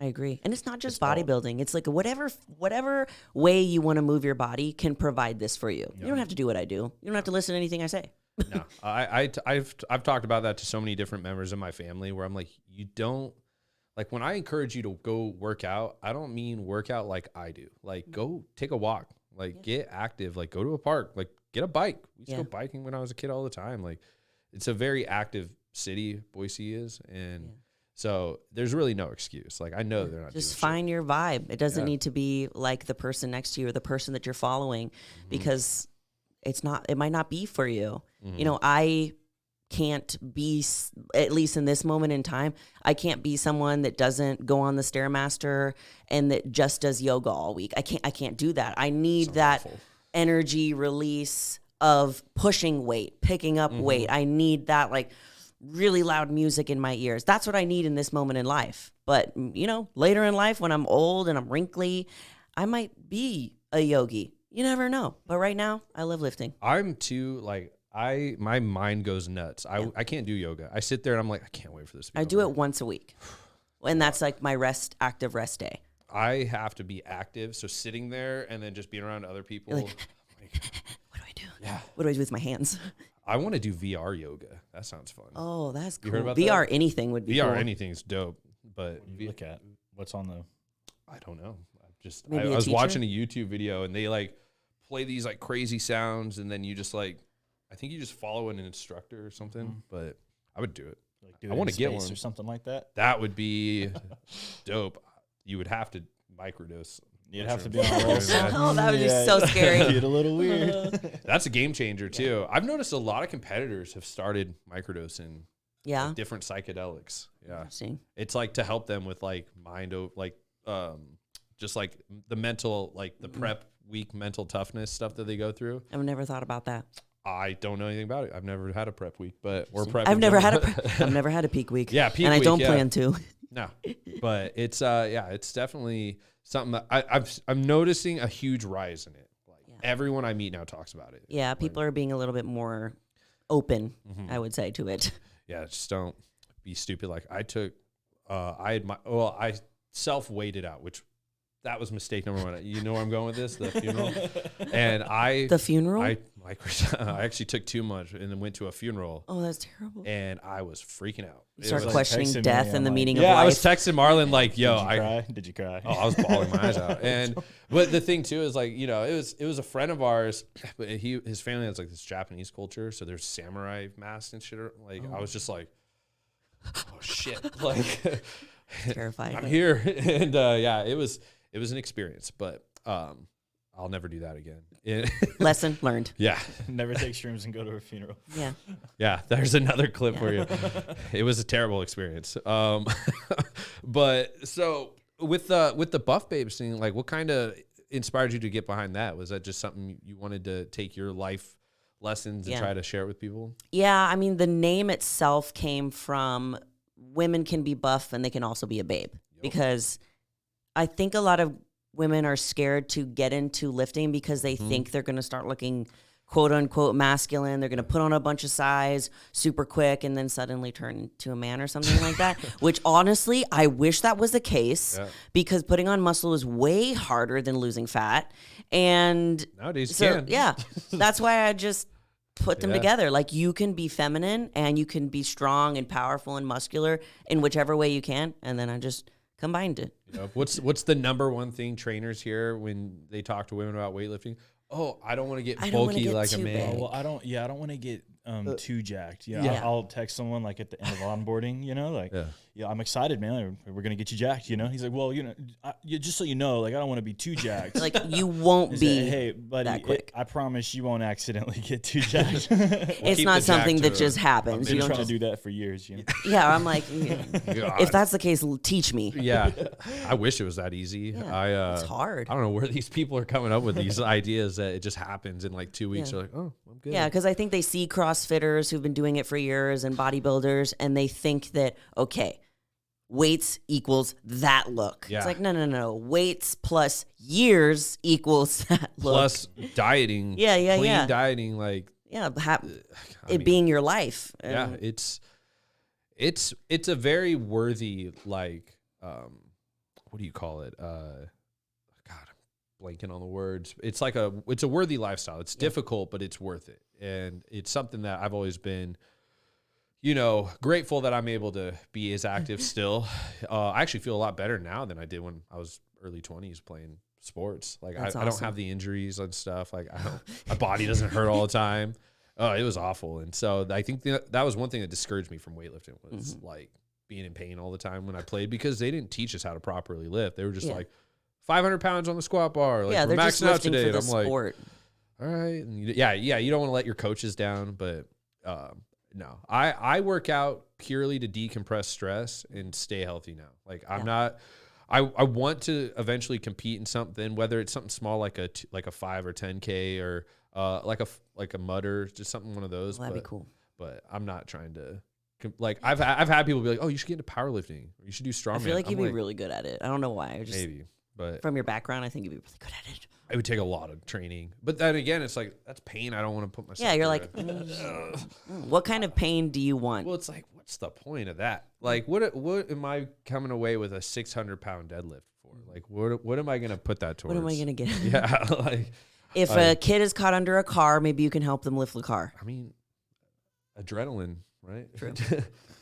[SPEAKER 3] I agree. And it's not just bodybuilding. It's like whatever way you want to move your body can provide this for you. You don't have to do what I do. You don't have to listen to anything I say.
[SPEAKER 1] No, I've talked about that to so many different members of my family where I'm like, you don't, like when I encourage you to go work out, I don't mean work out like I do. Like go take a walk, like get active, like go to a park, like get a bike. We used to go biking when I was a kid all the time. Like it's a very active city, Boise is. And so there's really no excuse. Like I know they're not
[SPEAKER 3] just find your vibe. It doesn't need to be like the person next to you or the person that you're following because it might not be for you. I can't be, at least in this moment in time, I can't be someone that doesn't go on the Stairmaster and that just does yoga all week. I can't do that. I need that energy release of pushing weight, picking up weight. I need that like really loud music in my ears. That's what I need in this moment in life. But, later in life when I'm old and I'm wrinkly, I might be a yogi. You never know. But right now, I love lifting.
[SPEAKER 1] I'm too, like, my mind goes nuts. I can't do yoga. I sit there and I'm like, I can't wait for this to be
[SPEAKER 3] I do
[SPEAKER 1] over.
[SPEAKER 3] it once a week. And that's like my active rest day.
[SPEAKER 1] I have to be active. So sitting there and then just being around other people.
[SPEAKER 3] Like, what do I do?
[SPEAKER 1] Yeah.
[SPEAKER 3] What do I do with my hands?
[SPEAKER 1] I want to do VR yoga. That sounds fun.
[SPEAKER 3] Oh, that's cool.
[SPEAKER 1] You heard about
[SPEAKER 3] VR
[SPEAKER 1] that?
[SPEAKER 3] anything would be
[SPEAKER 1] VR
[SPEAKER 3] cool.
[SPEAKER 1] anything's dope, but
[SPEAKER 2] What do you look at? What's on the?
[SPEAKER 1] I don't know.
[SPEAKER 3] Maybe
[SPEAKER 1] I
[SPEAKER 3] a
[SPEAKER 1] was
[SPEAKER 3] teacher?
[SPEAKER 1] watching a YouTube video and they like play these like crazy sounds and then you just like, I think you just follow an instructor or something, but I would do it.
[SPEAKER 2] Like do
[SPEAKER 1] I
[SPEAKER 2] it
[SPEAKER 1] wanna
[SPEAKER 2] in
[SPEAKER 1] get
[SPEAKER 2] space
[SPEAKER 1] one.
[SPEAKER 2] or something like that.
[SPEAKER 1] That would be dope. You would have to microdose.
[SPEAKER 2] You'd have to be on a roll.
[SPEAKER 3] Oh, that would be so scary.
[SPEAKER 2] Get a little weird.
[SPEAKER 1] That's a game changer too. I've noticed a lot of competitors have started microdosing
[SPEAKER 3] Yeah.
[SPEAKER 1] like, different psychedelics. Yeah.
[SPEAKER 3] Interesting.
[SPEAKER 1] It's like to help them with like just like the mental, like the prep week mental toughness stuff that they go through.
[SPEAKER 3] I've never thought about that.
[SPEAKER 1] I don't know anything about it. I've never had a prep week, or prep.
[SPEAKER 3] I've
[SPEAKER 1] in
[SPEAKER 3] never
[SPEAKER 1] general.
[SPEAKER 3] I've never had a peak week.
[SPEAKER 1] Yeah, peak
[SPEAKER 3] and I
[SPEAKER 1] week,
[SPEAKER 3] don't
[SPEAKER 1] yeah.
[SPEAKER 3] plan to.
[SPEAKER 1] No, but it's it's definitely something that I'm noticing a huge rise in it. Like everyone I meet now talks about it.
[SPEAKER 3] Yeah, people are being a little bit more open, I would say, to it.
[SPEAKER 1] Yeah, just don't be stupid. Like I took, I self-weighted out, which that was mistake number one. You know where I'm going with this, the funeral, and
[SPEAKER 3] The funeral?
[SPEAKER 1] I actually took too much and then went to a funeral.
[SPEAKER 3] Oh, that's terrible.
[SPEAKER 1] And I was freaking out.
[SPEAKER 3] You start
[SPEAKER 1] It was-
[SPEAKER 3] questioning
[SPEAKER 2] texting me,
[SPEAKER 3] death
[SPEAKER 2] I'm
[SPEAKER 3] and the
[SPEAKER 2] like,
[SPEAKER 3] meaning of
[SPEAKER 1] yeah,
[SPEAKER 3] life.
[SPEAKER 1] I was texting Marlon like, "Yo,
[SPEAKER 2] Did you cry?
[SPEAKER 1] Oh, I was bawling my eyes out. And but the thing too is like, it was a friend of ours, but his family has like this Japanese culture, so there's samurai masks and shit. Like I was just like, oh shit, like
[SPEAKER 3] Terrified.
[SPEAKER 1] I'm here, and it was an experience, but I'll never do that again.
[SPEAKER 3] Lesson learned.
[SPEAKER 1] Yeah,
[SPEAKER 2] Never take shrooms and go to a funeral.
[SPEAKER 3] Yeah.
[SPEAKER 1] yeah. There's another clip for you. It was a terrible experience. But so with the Buff Babes thing, like what kind of inspired you to get behind that? Was that just something you wanted to take your life lessons and try to share it with people?
[SPEAKER 3] Yeah, I mean, the name itself came from women can be buff and they can also be a babe. Because I think a lot of women are scared to get into lifting because they think they're going to start looking quote unquote masculine. They're going to put on a bunch of size super quick and then suddenly turn into a man or something like that, which honestly, I wish that was the case because putting on muscle is way harder than losing fat. And
[SPEAKER 1] Nowadays
[SPEAKER 3] so,
[SPEAKER 1] you can.
[SPEAKER 3] yeah, that's why I just put them together. Like you can be feminine and you can be strong and powerful and muscular in whichever way you can. And then I just combined it.
[SPEAKER 1] What's the number one thing trainers hear when they talk to women about weightlifting? Oh, I don't want to get bulky like a man.
[SPEAKER 3] big.
[SPEAKER 2] Well, I don't want to get too jacked.
[SPEAKER 3] Yeah.
[SPEAKER 2] I'll text someone like at the end of onboarding, like, yeah, I'm excited, man. We're going to get you jacked, He's like, well, just so you know, like, I don't want to be too jacked.
[SPEAKER 3] Like you won't be
[SPEAKER 2] hey, buddy,
[SPEAKER 3] that quick.
[SPEAKER 2] I promise you won't accidentally get too jacked.
[SPEAKER 3] It's
[SPEAKER 1] keep
[SPEAKER 3] not
[SPEAKER 1] the
[SPEAKER 3] something
[SPEAKER 1] jack
[SPEAKER 3] that
[SPEAKER 1] to
[SPEAKER 3] just
[SPEAKER 1] it.
[SPEAKER 3] happens.
[SPEAKER 2] I've been
[SPEAKER 3] You don't
[SPEAKER 2] trying
[SPEAKER 3] just,
[SPEAKER 2] to do that for years,
[SPEAKER 3] yeah, I'm like,
[SPEAKER 1] God.
[SPEAKER 3] if that's the case, teach me.
[SPEAKER 1] Yeah, I wish it was that easy.
[SPEAKER 3] Yeah, it's hard.
[SPEAKER 1] I don't know where these people are coming up with these ideas that it just happens in like 2 weeks.
[SPEAKER 3] Yeah.
[SPEAKER 1] They're like, oh, I'm good.
[SPEAKER 3] Yeah, because I think they see CrossFitters who've been doing it for years and bodybuilders, and they think that, okay, weights equals that look.
[SPEAKER 1] Yeah.
[SPEAKER 3] It's like, no. Weights plus years equals that look.
[SPEAKER 1] Plus dieting.
[SPEAKER 3] Yeah,
[SPEAKER 1] clean dieting, like
[SPEAKER 3] yeah,
[SPEAKER 1] mean,
[SPEAKER 3] being your life.
[SPEAKER 1] yeah, it's a very worthy like what do you call it? God, I'm blanking on the words. It's like it's a worthy lifestyle. It's difficult, but it's worth it, and it's something that I've always been, grateful that I'm able to be as active still. I actually feel a lot better now than I did when I was early 20s playing sports. Like I don't have the injuries and stuff. Like my body doesn't hurt all the time. It was awful. And so I think that was one thing that discouraged me from weightlifting was like being in pain all the time when I played because they didn't teach us how to properly lift. They were just like 500 pounds on the squat bar. Like,
[SPEAKER 3] they're
[SPEAKER 1] we're
[SPEAKER 3] just
[SPEAKER 1] maxing out
[SPEAKER 3] lifting
[SPEAKER 1] today.
[SPEAKER 3] for
[SPEAKER 1] And
[SPEAKER 3] the
[SPEAKER 1] I'm
[SPEAKER 3] sport.
[SPEAKER 1] like, all right. And you don't want to let your coaches down, but no, I work out purely to decompress stress and stay healthy now. Like I'm not, I want to eventually compete in something, whether it's something small like a 5 or 10K or like a mudder, just something one of those.
[SPEAKER 3] Well, that'd be cool.
[SPEAKER 1] But I'm not trying to like I've had people be like, oh, you should get into powerlifting or you should do strongman.
[SPEAKER 3] I feel like you'd be really good at it. I don't know why.
[SPEAKER 1] Maybe. But
[SPEAKER 3] From your background, I think you'd be really good at it.
[SPEAKER 1] it would take a lot of training. But then again, it's like, that's pain I don't want to put myself
[SPEAKER 3] Yeah, you're
[SPEAKER 1] through.
[SPEAKER 3] like, what kind of pain do you want?
[SPEAKER 1] Well, it's like, what's the point of that? Like, what am I coming away with a 600-pound deadlift for? Like, what am I going to put that towards?
[SPEAKER 3] What am I going to get?
[SPEAKER 1] Yeah, like,
[SPEAKER 3] If a kid is caught under a car, maybe you can help them lift the car.
[SPEAKER 1] I mean, adrenaline, right?
[SPEAKER 3] True.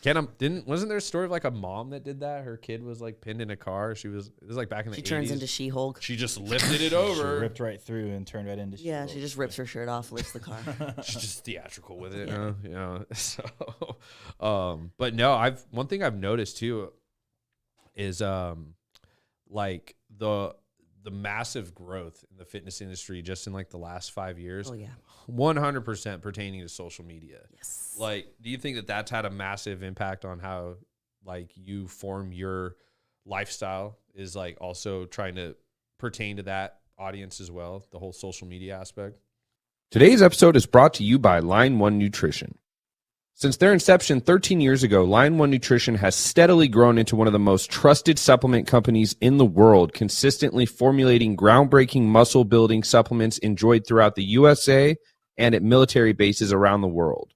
[SPEAKER 1] Wasn't there a story of like a mom that did that? Her kid was like pinned in a car. It was like back in the 80s.
[SPEAKER 3] She turns into She-Hulk.
[SPEAKER 1] She just lifted it
[SPEAKER 2] She
[SPEAKER 1] over.
[SPEAKER 2] ripped right through and turned right into.
[SPEAKER 3] Yeah, she just rips her shirt off, lifts the car.
[SPEAKER 1] She's just theatrical with it,
[SPEAKER 3] Yeah.
[SPEAKER 1] you know. So, but no, one thing I've noticed too is like the massive growth in the fitness industry just in like the last 5 years.
[SPEAKER 3] Oh, yeah.
[SPEAKER 1] 100% pertaining to social media.
[SPEAKER 3] Yes.
[SPEAKER 1] Like, do you think that that's had a massive impact on how like you form your lifestyle, is like also trying to pertain to that audience as well, the whole social media aspect?
[SPEAKER 4] Today's episode is brought to you by Line 1 Nutrition. Since their inception 13 years ago, Line 1 Nutrition has steadily grown into one of the most trusted supplement companies in the world, consistently formulating groundbreaking muscle-building supplements enjoyed throughout the USA and at military bases around the world.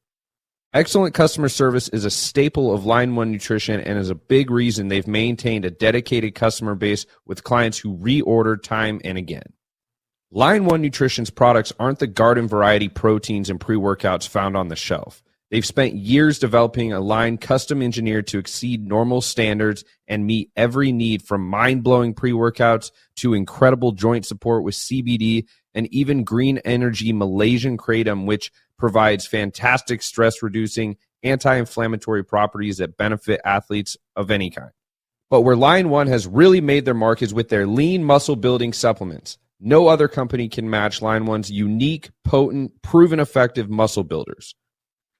[SPEAKER 4] Excellent customer service is a staple of Line 1 Nutrition and is a big reason they've maintained a dedicated customer base with clients who reorder time and again. Line 1 Nutrition's products aren't the garden variety proteins and pre-workouts found on the shelf. They've spent years developing a line custom engineered to exceed normal standards and meet every need, from mind-blowing pre-workouts to incredible joint support with CBD and even green energy Malaysian kratom, which provides fantastic stress-reducing, anti-inflammatory properties that benefit athletes of any kind. But where Line 1 has really made their mark is with their lean muscle-building supplements. No other company can match Line 1's unique, potent, proven effective muscle builders.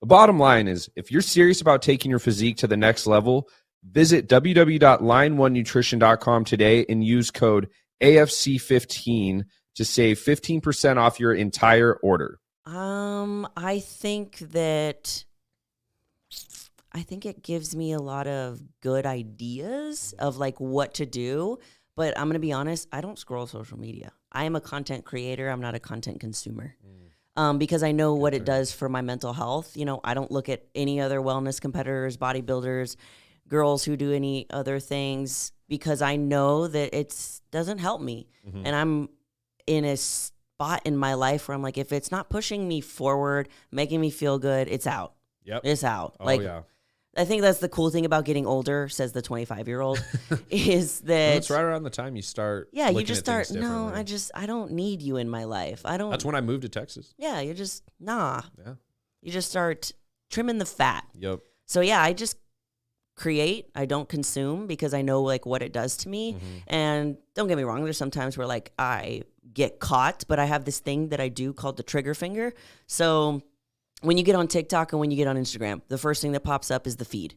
[SPEAKER 4] The bottom line is, if you're serious about taking your physique to the next level, visit www.line1nutrition.com today and use code AFC15 to save 15% off your entire order.
[SPEAKER 3] I think it gives me a lot of good ideas of like what to do, but I'm going to be honest, I don't scroll social media. I am a content creator. I'm not a content consumer. Because I know what it does for my mental health. You know, I don't look at any other wellness competitors, bodybuilders, girls who do any other things, because I know that it doesn't help me. And I'm in a spot in my life where I'm like, if it's not pushing me forward, making me feel good, it's out.
[SPEAKER 1] Yep.
[SPEAKER 3] It's out.
[SPEAKER 1] Oh,
[SPEAKER 3] like,
[SPEAKER 1] yeah.
[SPEAKER 3] I think that's the cool thing about getting older, says the 25-year-old, is that
[SPEAKER 1] It's right around the time you start.
[SPEAKER 3] yeah, you
[SPEAKER 1] looking
[SPEAKER 3] just
[SPEAKER 1] at things
[SPEAKER 3] start. No,
[SPEAKER 1] differently.
[SPEAKER 3] I don't need you in my life. I don't.
[SPEAKER 1] That's when I moved to Texas.
[SPEAKER 3] Yeah, you just nah.
[SPEAKER 1] Yeah.
[SPEAKER 3] You just start trimming the fat.
[SPEAKER 1] Yep.
[SPEAKER 3] So yeah, I just create. I don't consume because I know like what it does to me. And don't get me wrong, there's sometimes where like I get caught, but I have this thing that I do called the trigger finger. So when you get on TikTok and when you get on Instagram, the first thing that pops up is the feed.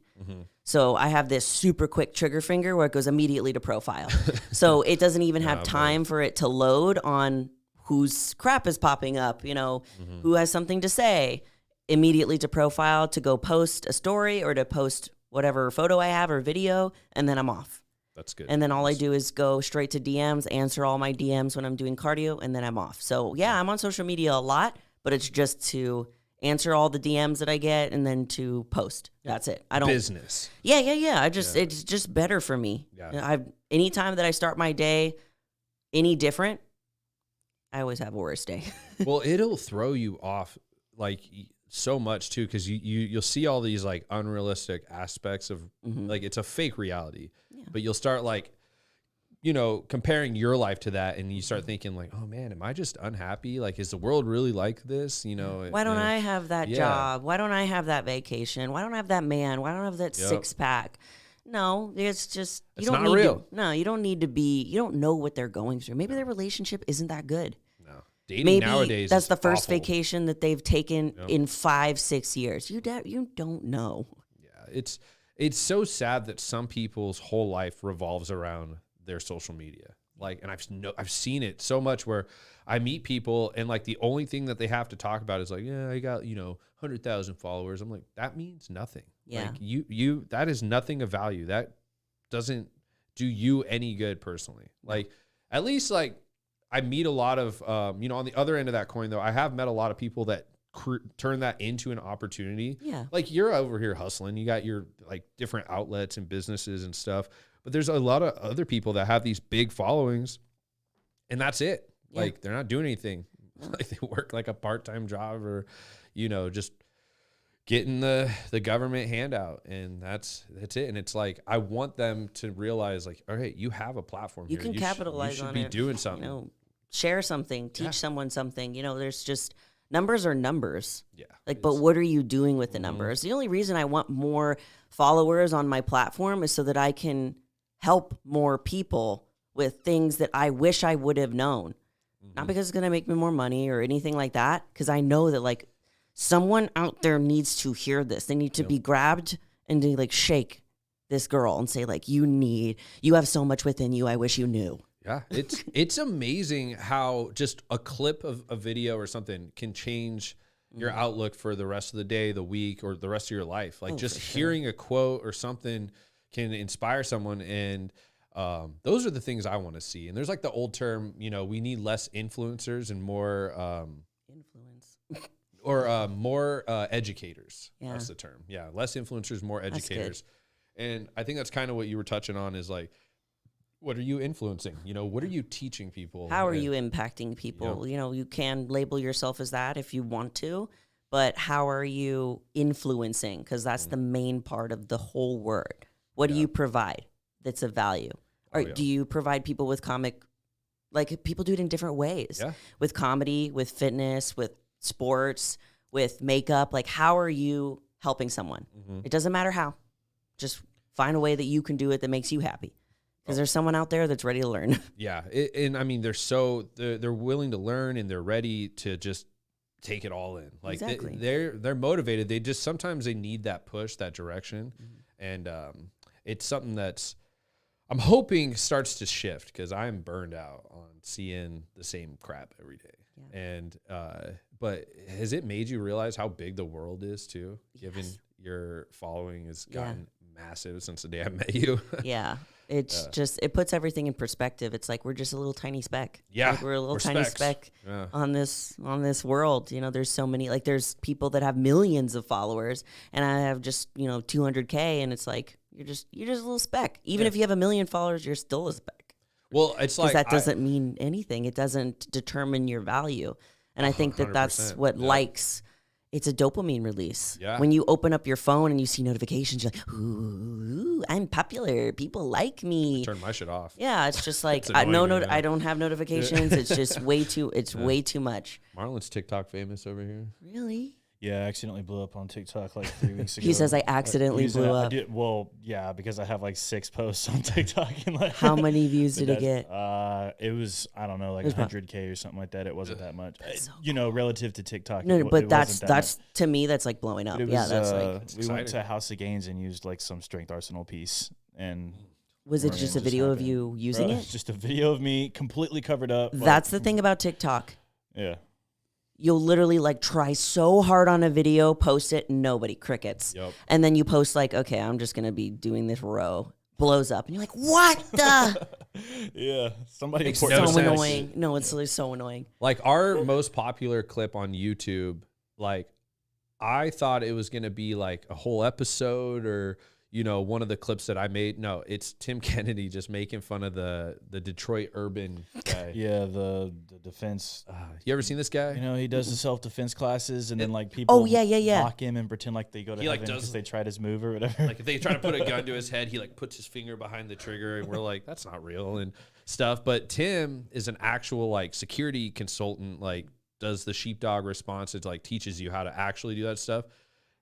[SPEAKER 3] So I have this super quick trigger finger where it goes immediately to profile. So it doesn't even have time for it to load on whose crap is popping up, you know, who has something to say, immediately to profile to go post a story or to post whatever photo I have or video, and then I'm off.
[SPEAKER 1] That's good.
[SPEAKER 3] And then all I do is go straight to DMs, answer all my DMs when I'm doing cardio, and then I'm off. So yeah, I'm on social media a lot, but it's just to answer all the DMs that I get and then to post. That's it. I don't
[SPEAKER 1] business.
[SPEAKER 3] Yeah. It's just better for me.
[SPEAKER 1] Yeah.
[SPEAKER 3] Anytime that I start my day any different, I always have a worse day.
[SPEAKER 1] Well, it'll throw you off like so much too, because you'll see all these like unrealistic aspects of like it's a fake reality, but you'll start like, you know, comparing your life to that, and you start thinking like, oh man, am I just unhappy? Like, is the world really like this? You know,
[SPEAKER 3] why don't I have that job? Why don't I have that vacation? Why don't I have that man? Why don't I have that six pack? No, it's just
[SPEAKER 1] it's
[SPEAKER 3] you don't
[SPEAKER 1] not
[SPEAKER 3] need
[SPEAKER 1] real.
[SPEAKER 3] You don't need to be. You don't know what they're going through. Maybe their relationship isn't that good.
[SPEAKER 1] No, dating
[SPEAKER 3] Maybe
[SPEAKER 1] nowadays
[SPEAKER 3] that's
[SPEAKER 1] is
[SPEAKER 3] the first
[SPEAKER 1] awful.
[SPEAKER 3] vacation that they've taken in 5-6 years. You don't know.
[SPEAKER 1] Yeah, it's so sad that some people's whole life revolves around their social media. Like, and I've seen it so much where I meet people and like the only thing that they have to talk about is like, yeah, I got, 100,000 followers. I'm like, that means nothing.
[SPEAKER 3] Yeah.
[SPEAKER 1] Like that is nothing of value. That doesn't do you any good personally. Like at least like I meet a lot of, on the other end of that coin though, I have met a lot of people that turn that into an opportunity.
[SPEAKER 3] Yeah.
[SPEAKER 1] Like you're over here hustling. You got your like different outlets and businesses and stuff, but there's a lot of other people that have these big followings and that's it.
[SPEAKER 3] Yeah.
[SPEAKER 1] Like they're not doing anything. Like they work like a part-time job or, just getting the government handout and that's it. And it's like, I want them to realize like, all right, you have a platform
[SPEAKER 3] You
[SPEAKER 1] here.
[SPEAKER 3] can capitalize
[SPEAKER 1] you should
[SPEAKER 3] on
[SPEAKER 1] be
[SPEAKER 3] it.
[SPEAKER 1] doing something.
[SPEAKER 3] Share something, teach someone something. There's just numbers are numbers.
[SPEAKER 1] Yeah.
[SPEAKER 3] Like, but what are you doing with the numbers? The only reason I want more followers on my platform is so that I can help more people with things that I wish I would have known. Not because it's going to make me more money or anything like that. Because I know that like someone out there needs to hear this. They need to be grabbed and to like shake this girl and say like, you have so much within you. I wish you knew.
[SPEAKER 1] Yeah, it's amazing how just a clip of a video or something can change your outlook for the rest of the day, the week, or the rest of your life. Like just hearing a quote or something can inspire someone, and those are the things I want to see. And there's like the old term, we need less influencers and more
[SPEAKER 3] Influence.
[SPEAKER 1] or more educators.
[SPEAKER 3] Yeah.
[SPEAKER 1] That's the term. Yeah, less influencers, more educators. And I think that's kind of what you were touching on is like, what are you influencing? What are you teaching people?
[SPEAKER 3] How are you impacting people? You can label yourself as that if you want to, but how are you influencing? Because that's the main part of the whole word. What do you provide that's of value? Or do you provide people with like people do it in different ways, with comedy, with fitness, with sports, with makeup. Like, how are you helping someone? It doesn't matter how. Just find a way that you can do it that makes you happy. Because there's someone out there that's ready to learn.
[SPEAKER 1] Yeah. And I mean, they're willing to learn and they're ready to just take it all in. Like
[SPEAKER 3] exactly.
[SPEAKER 1] They're motivated. They just, sometimes they need that push, that direction. And it's something that's, I'm hoping starts to shift because I'm burned out on seeing the same crap every day. Yeah. And, but has it made you realize how big the world is too? Given your following has gotten massive since the day I met you.
[SPEAKER 3] Yeah. It's just, it puts everything in perspective. It's like, we're just a little tiny speck.
[SPEAKER 1] Yeah.
[SPEAKER 3] Like we're a little tiny speck on this world. There's so many, like there's people that have millions of followers and I have just, 200K and it's like, you're just a little speck. Even if you have 1 million followers, you're still a speck.
[SPEAKER 1] Well, it's like,
[SPEAKER 3] that doesn't mean anything. It doesn't determine your value. And I think that that's what likes. It's a dopamine release. Yeah. When you open up your phone and you see notifications, you're like, ooh, I'm popular. People like me.
[SPEAKER 1] Turn my shit off.
[SPEAKER 3] Yeah, it's just like, I don't have notifications. It's just way too much.
[SPEAKER 1] Marlon's TikTok famous over here.
[SPEAKER 3] Really?
[SPEAKER 2] Yeah, I accidentally blew up on TikTok like 3 weeks ago.
[SPEAKER 3] He says I accidentally blew up.
[SPEAKER 2] Well, yeah, because I have like 6 posts on TikTok. And like,
[SPEAKER 3] how many views did it get?
[SPEAKER 2] It was, I don't know, like 100K or something like that. It wasn't that much. So relative to TikTok.
[SPEAKER 3] No, but that's to me, that's like blowing up.
[SPEAKER 2] Yeah,
[SPEAKER 3] that's like.
[SPEAKER 2] We went to House of Gains and used like some Strength Arsenal piece. And
[SPEAKER 3] was it just a video of you using it?
[SPEAKER 2] Just a video of me completely covered up.
[SPEAKER 3] That's the thing about TikTok.
[SPEAKER 2] Yeah.
[SPEAKER 3] You'll literally like try so hard on a video, post it, nobody, crickets.
[SPEAKER 1] Yep.
[SPEAKER 3] And then you post like, okay, I'm just going to be doing this row. Blows up. And you're like, what the?
[SPEAKER 2] Yeah. Somebody
[SPEAKER 3] it's so annoying. No, it's really so annoying.
[SPEAKER 1] Like our most popular clip on YouTube, like I thought it was going to be like a whole episode or, one of the clips that I made. No, it's Tim Kennedy just making fun of the Detroit urban guy.
[SPEAKER 2] Yeah, the defense.
[SPEAKER 1] You ever seen this guy?
[SPEAKER 2] He does the self-defense classes and then like people mock him and pretend like they go to heaven because they tried his move or whatever.
[SPEAKER 1] Like if they try to put a gun to his head, he like puts his finger behind the trigger and we're like, that's not real and stuff. But Tim is an actual like security consultant, like does the sheepdog response. It like teaches you how to actually do that stuff.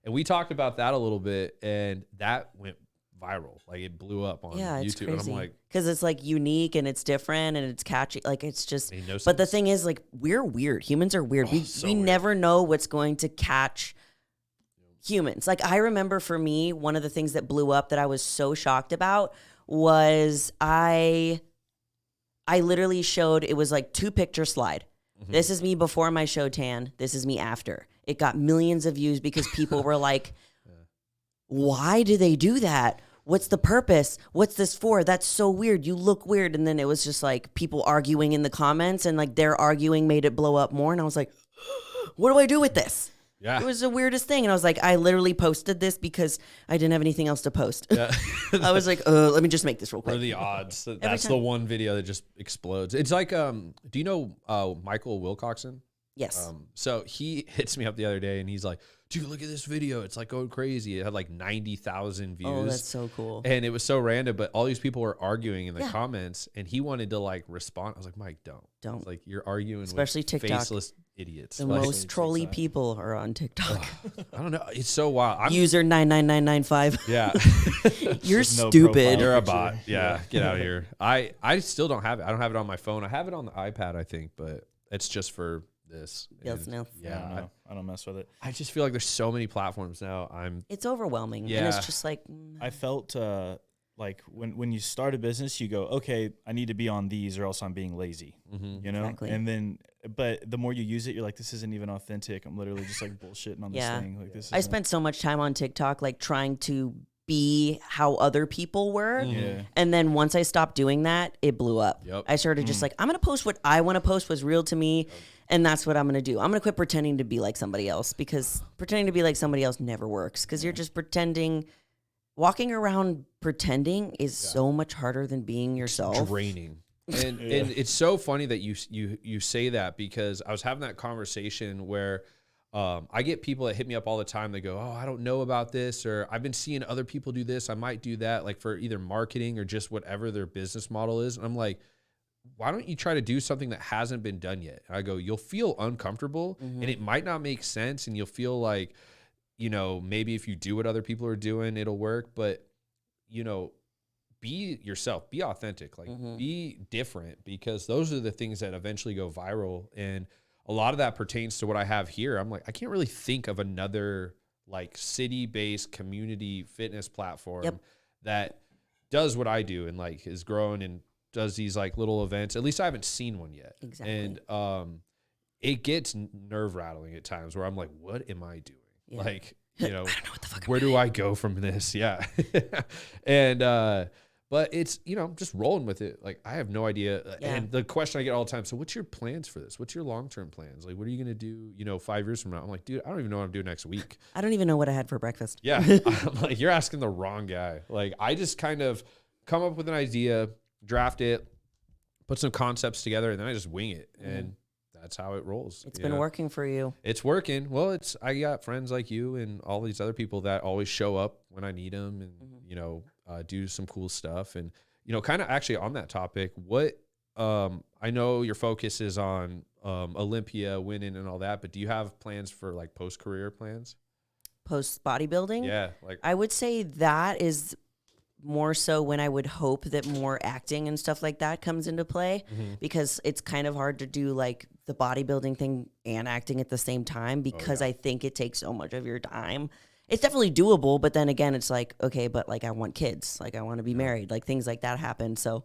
[SPEAKER 1] And we talked about that a little bit, and that went viral. Like it blew up on YouTube. It's crazy. And I'm like,
[SPEAKER 3] because it's like unique and it's different and it's catchy. Like it's just. But the thing is, like we're weird. Humans are weird. We never know what's going to catch humans. Like I remember for me, one of the things that blew up that I was so shocked about was I literally showed, it was like 2-picture slide. Mm-hmm. This is me before my show tan. This is me after. It got millions of views because people were like, why do they do that? what's the purpose? What's this for? That's so weird. You look weird. And then it was just like people arguing in the comments, and like their arguing made it blow up more. And I was like, what do I do with this?
[SPEAKER 1] Yeah.
[SPEAKER 3] It was the weirdest thing. And I was like, I literally posted this because I didn't have anything else to post.
[SPEAKER 1] Yeah.
[SPEAKER 3] I was like, let me just make this real quick.
[SPEAKER 1] What are the odds? That's the one video that just explodes. It's like, do you know Michael Wilcoxon?
[SPEAKER 3] Yes.
[SPEAKER 1] So he hits me up the other day and he's like, dude, look at this video. It's like going crazy. It had like 90,000 views.
[SPEAKER 3] Oh, that's so cool.
[SPEAKER 1] And it was so random, but all these people were arguing in the comments and he wanted to like respond. I was like, Mike, don't. It's like you're arguing
[SPEAKER 3] especially
[SPEAKER 1] with
[SPEAKER 3] TikTok.
[SPEAKER 1] Faceless idiots.
[SPEAKER 3] The
[SPEAKER 1] Like,
[SPEAKER 3] most trolly people are on TikTok.
[SPEAKER 1] I don't know. It's so wild.
[SPEAKER 3] User 99995.
[SPEAKER 1] Yeah.
[SPEAKER 3] You're
[SPEAKER 2] With no
[SPEAKER 3] stupid.
[SPEAKER 2] profile.
[SPEAKER 1] You're a
[SPEAKER 2] picture.
[SPEAKER 1] bot. Yeah. Get out of here. I still don't have it. I don't have it on my phone. I have it on the iPad, I think, but it's just for this.
[SPEAKER 3] Yes, no.
[SPEAKER 1] Yeah.
[SPEAKER 2] I don't mess with it.
[SPEAKER 1] I just feel like there's so many platforms now.
[SPEAKER 3] It's overwhelming. And
[SPEAKER 1] Yeah.
[SPEAKER 3] it's just like,
[SPEAKER 2] I felt like when you start a business, you go, okay, I need to be on these or else I'm being lazy, you know?
[SPEAKER 3] Exactly.
[SPEAKER 2] And then, but the more you use it, you're like, this isn't even authentic. I'm literally just like bullshitting on this thing. Like this.
[SPEAKER 3] I spent so much time on TikTok, like trying to be how other people were.
[SPEAKER 2] Yeah.
[SPEAKER 3] And then once I stopped doing that, it blew up.
[SPEAKER 1] Yep.
[SPEAKER 3] I started just like, I'm going to post what I want to post, what's real to me. And that's what I'm going to do. I'm going to quit pretending to be like somebody else, because pretending to be like somebody else never works, because you're just pretending. Walking around pretending is so much harder than being yourself.
[SPEAKER 1] Draining. And and it's so funny that you say that, because I was having that conversation where I get people that hit me up all the time. They go, oh, I don't know about this, or I've been seeing other people do this. I might do that, like for either marketing or just whatever their business model is. And I'm like, why don't you try to do something that hasn't been done yet? And I go, you'll feel uncomfortable and it might not make sense. And you'll feel like, you know, maybe if you do what other people are doing, it'll work. But, you know, be yourself, be authentic, like be different, because those are the things that eventually go viral. And a lot of that pertains to what I have here. I'm like, I can't really think of another like city-based community fitness platform that does what I do and like is growing and does these like little events. At least I haven't seen one yet.
[SPEAKER 3] Exactly.
[SPEAKER 1] And it gets nerve-rattling at times where I'm like, what am I doing?
[SPEAKER 3] Yeah.
[SPEAKER 1] Like, you know,
[SPEAKER 3] I don't know what the fuck.
[SPEAKER 1] where do I go from this? Yeah. And but it's, you know, just rolling with it. Like, I have no idea.
[SPEAKER 3] Yeah.
[SPEAKER 1] And the question I get all the time, so what's your plans for this? What's your long-term plans? Like, what are you going to do, you know, 5 years from now? I'm like, dude, I don't even know what I'm doing next week.
[SPEAKER 3] I don't even know what I had for breakfast.
[SPEAKER 1] Yeah. I'm like, you're asking the wrong guy. Like, I just kind of come up with an idea, draft it, put some concepts together, and then I just wing it. And that's how it rolls.
[SPEAKER 3] It's been working for you.
[SPEAKER 1] It's working. Well, I got friends like you and all these other people that always show up when I need them and, you know, do some cool stuff. And, you know, kind of actually on that topic, what, I know your focus is on Olympia winning and all that, but do you have plans for like post-career plans?
[SPEAKER 3] Post-bodybuilding?
[SPEAKER 1] Yeah. Like,
[SPEAKER 3] I would say that is more so when I would hope that more acting and stuff like that comes into play, because it's kind of hard to do like the bodybuilding thing and acting at the same time, because I think it takes so much of your time. It's definitely doable, but then again, it's like, okay, but like I want kids, like I want to be married, like things like that happen. So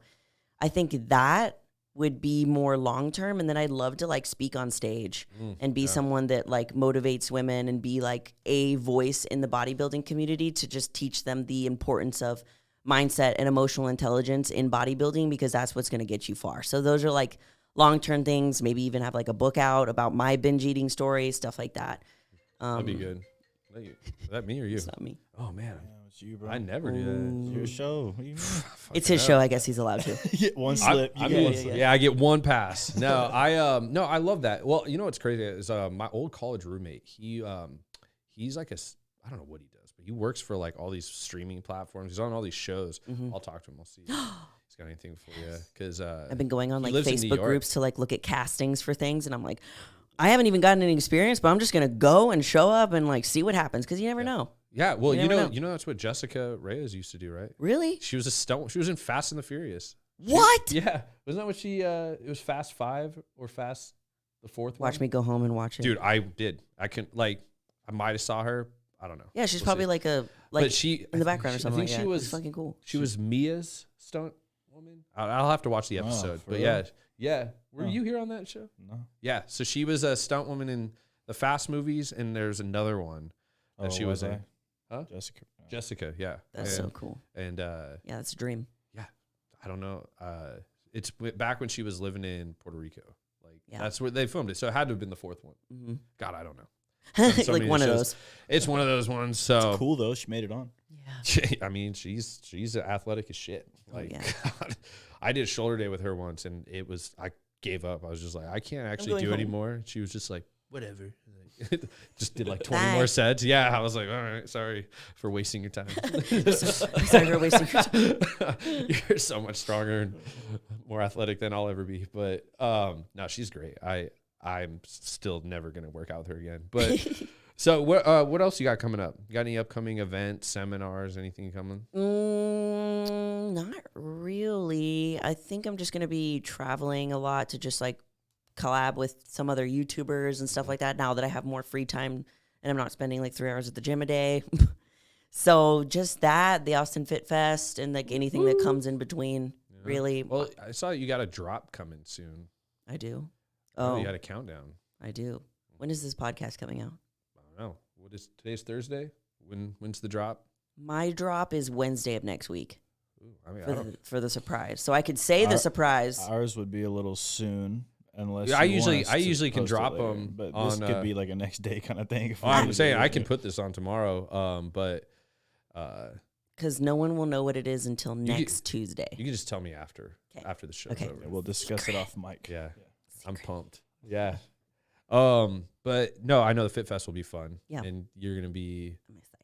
[SPEAKER 3] I think that would be more long-term. And then I'd love to like speak on stage and be someone that like motivates women and be like a voice in the bodybuilding community to just teach them the importance of mindset and emotional intelligence in bodybuilding, because that's what's going to get you far. So those are like long-term things. Maybe even have like a book out about my binge eating story, stuff like that.
[SPEAKER 1] that'd be good. Is that me or you?
[SPEAKER 3] It's not me.
[SPEAKER 1] Oh, man.
[SPEAKER 2] It's you, bro.
[SPEAKER 1] I never do that.
[SPEAKER 2] It's your show. What do you mean?
[SPEAKER 3] It's his show. I guess he's allowed to.
[SPEAKER 2] You get one slip. You get one slip.
[SPEAKER 1] Yeah, I get one pass. No, I love that. Well, you know what's crazy is my old college roommate. He's like I don't know what he does, but he works for like all these streaming platforms. He's on all these shows. I'll talk to him. I'll see if he's got anything for you. Because
[SPEAKER 3] I've been going on like
[SPEAKER 1] lives in New
[SPEAKER 3] Facebook
[SPEAKER 1] York.
[SPEAKER 3] groups to like look at castings for things, and I'm like, I haven't even gotten any experience, but I'm just gonna go and show up and like see what happens, because you never know.
[SPEAKER 1] Yeah, well,
[SPEAKER 3] You
[SPEAKER 1] you
[SPEAKER 3] never
[SPEAKER 1] know,
[SPEAKER 3] know.
[SPEAKER 1] that's what Jessica Reyes used to do, right?
[SPEAKER 3] Really?
[SPEAKER 1] She was a stunt. She was in Fast and the Furious.
[SPEAKER 3] What?
[SPEAKER 1] Yeah, wasn't that what she? It was Fast 5 or Fast the fourth one.
[SPEAKER 3] Watch me go home and watch it.
[SPEAKER 1] Dude. I did. I might have saw her. I don't know.
[SPEAKER 3] Yeah, she's
[SPEAKER 1] We'll
[SPEAKER 3] probably
[SPEAKER 1] see.
[SPEAKER 3] like
[SPEAKER 1] But she
[SPEAKER 3] in the background or
[SPEAKER 1] I
[SPEAKER 3] something
[SPEAKER 1] think
[SPEAKER 3] like
[SPEAKER 1] she
[SPEAKER 3] that.
[SPEAKER 1] was
[SPEAKER 3] It's fucking cool.
[SPEAKER 1] She was Mia's stunt woman. I'll have to watch the episode.
[SPEAKER 2] for
[SPEAKER 1] But
[SPEAKER 2] real?
[SPEAKER 1] yeah. Were
[SPEAKER 2] Oh.
[SPEAKER 1] you here on that show?
[SPEAKER 2] No.
[SPEAKER 1] Yeah. So she was a stunt woman in the Fast movies, and there's another one that she was in. Huh? Jessica, yeah.
[SPEAKER 3] That's so cool.
[SPEAKER 1] And
[SPEAKER 3] yeah, that's a dream.
[SPEAKER 1] Yeah, I don't know. It's back when she was living in Puerto Rico. That's where they filmed it. So it had to have been the fourth one.
[SPEAKER 3] Mm-hmm.
[SPEAKER 1] God, I don't know.
[SPEAKER 3] So like one of those.
[SPEAKER 1] It's one of those ones. So
[SPEAKER 2] it's cool though. She made it on.
[SPEAKER 3] Yeah.
[SPEAKER 1] I mean, she's athletic as shit. Like, God, I did a shoulder day with her once, and I gave up. I was just like, I can't actually do anymore. She was just like, whatever. Just did like 20 more sets. Yeah, I was like, all right, sorry for wasting your time.
[SPEAKER 3] Sorry for wasting your time.
[SPEAKER 1] You're so much stronger and more athletic than I'll ever be. But no, she's great. I'm still never gonna work out with her again. But so what else you got coming up? You got any upcoming events, seminars, anything coming?
[SPEAKER 3] Not really. I think I'm just gonna be traveling a lot to just like collab with some other YouTubers and stuff like that now that I have more free time and I'm not spending like 3 hours at the gym a day. So just that, the Austin Fit Fest, and like anything that comes in between, really.
[SPEAKER 1] Well, I saw you got a drop coming soon.
[SPEAKER 3] I do.
[SPEAKER 1] Oh, you had a countdown.
[SPEAKER 3] I do. When is this podcast coming out?
[SPEAKER 1] I don't know. Today's Thursday? When's the drop?
[SPEAKER 3] My drop is Wednesday of next week.
[SPEAKER 1] Ooh, I mean,
[SPEAKER 3] for the surprise. So I could say the surprise.
[SPEAKER 2] Ours would be a little soon. Unless
[SPEAKER 1] I usually can drop them,
[SPEAKER 2] but this could be like a next day kind of thing.
[SPEAKER 1] I'm saying I can put this on tomorrow, but
[SPEAKER 3] because no one will know what it is until next Tuesday.
[SPEAKER 1] You can just tell me after the show's over.
[SPEAKER 2] Yeah, we'll discuss it off mic.
[SPEAKER 1] Yeah, I'm pumped. Yeah, but no, I know the Fit Fest will be fun.
[SPEAKER 3] Yeah,
[SPEAKER 1] and you're gonna be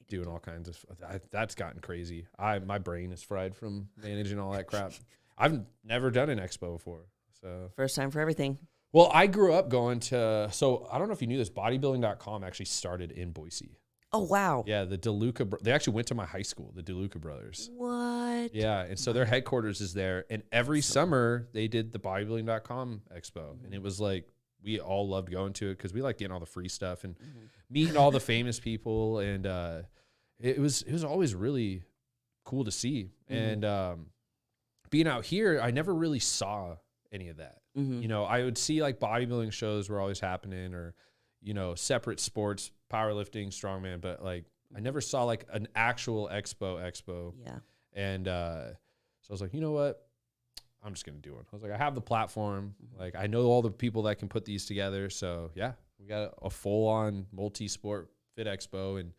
[SPEAKER 1] doing all kinds of. That's gotten crazy. My brain is fried from managing all that crap. I've never done an expo before. So
[SPEAKER 3] first time for everything.
[SPEAKER 1] Well, I grew up going to, so I don't know if you knew this, bodybuilding.com actually started in Boise.
[SPEAKER 3] Oh, wow.
[SPEAKER 1] Yeah, the DeLuca, they actually went to my high school, the DeLuca brothers.
[SPEAKER 3] What?
[SPEAKER 1] Yeah, and so their headquarters is there. And every summer they did the bodybuilding.com expo. And it was like, we all loved going to it because we like getting all the free stuff and meeting all the famous people. And it was always really cool to see. And being out here, I never really saw any of that. You know, I would see like bodybuilding shows were always happening, or, you know, separate sports, powerlifting, strongman, but like I never saw like an actual expo.
[SPEAKER 3] Yeah.
[SPEAKER 1] And so I was like, you know what? I'm just going to do one. I was like, I have the platform. Like, I know all the people that can put these together. So yeah, we got a full on multi-sport fit expo, and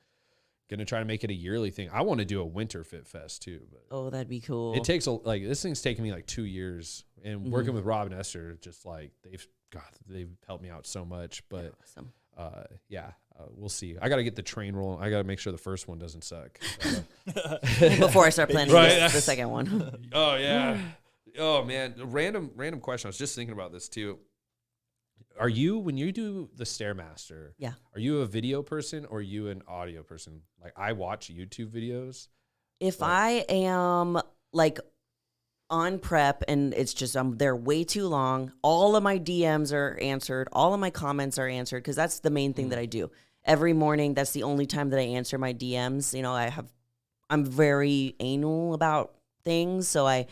[SPEAKER 1] going to try to make it a yearly thing. I want to do a winter fit fest too. But
[SPEAKER 3] oh, that'd be cool.
[SPEAKER 1] it takes this thing's taken me like 2 years, and working with Rob and Esther, just like they've helped me out so much. But
[SPEAKER 3] awesome.
[SPEAKER 1] We'll see. I got to get the train rolling. I got to make sure the first one doesn't suck.
[SPEAKER 3] Before I start planning the second one.
[SPEAKER 1] Oh yeah. Oh man. Random question. I was just thinking about this too. Are you, when you do the Stairmaster, are you a video person or are you an audio person? Like, I watch YouTube videos.
[SPEAKER 3] If I am like on prep and it's just they're way too long, all of my DMs are answered, all of my comments are answered, because that's the main thing that I do. Every morning, that's the only time that I answer my DMs. You know, I'm very anal about things, so I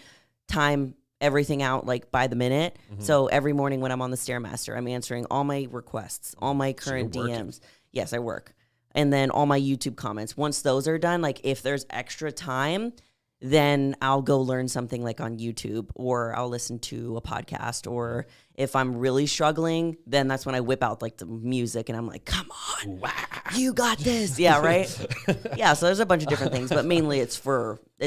[SPEAKER 3] time everything out like by the minute. So every morning when I'm on the Stairmaster, I'm answering all my requests, all my current DMs. Yes, I work. And then all my YouTube comments. Once those are done, like if there's extra time, then I'll go learn something like on YouTube, or I'll listen to a podcast, or if I'm really struggling, then that's when I whip out like the music and I'm like, come on, you got this. Yeah, right? Yeah, so there's a bunch of different things, but mainly it's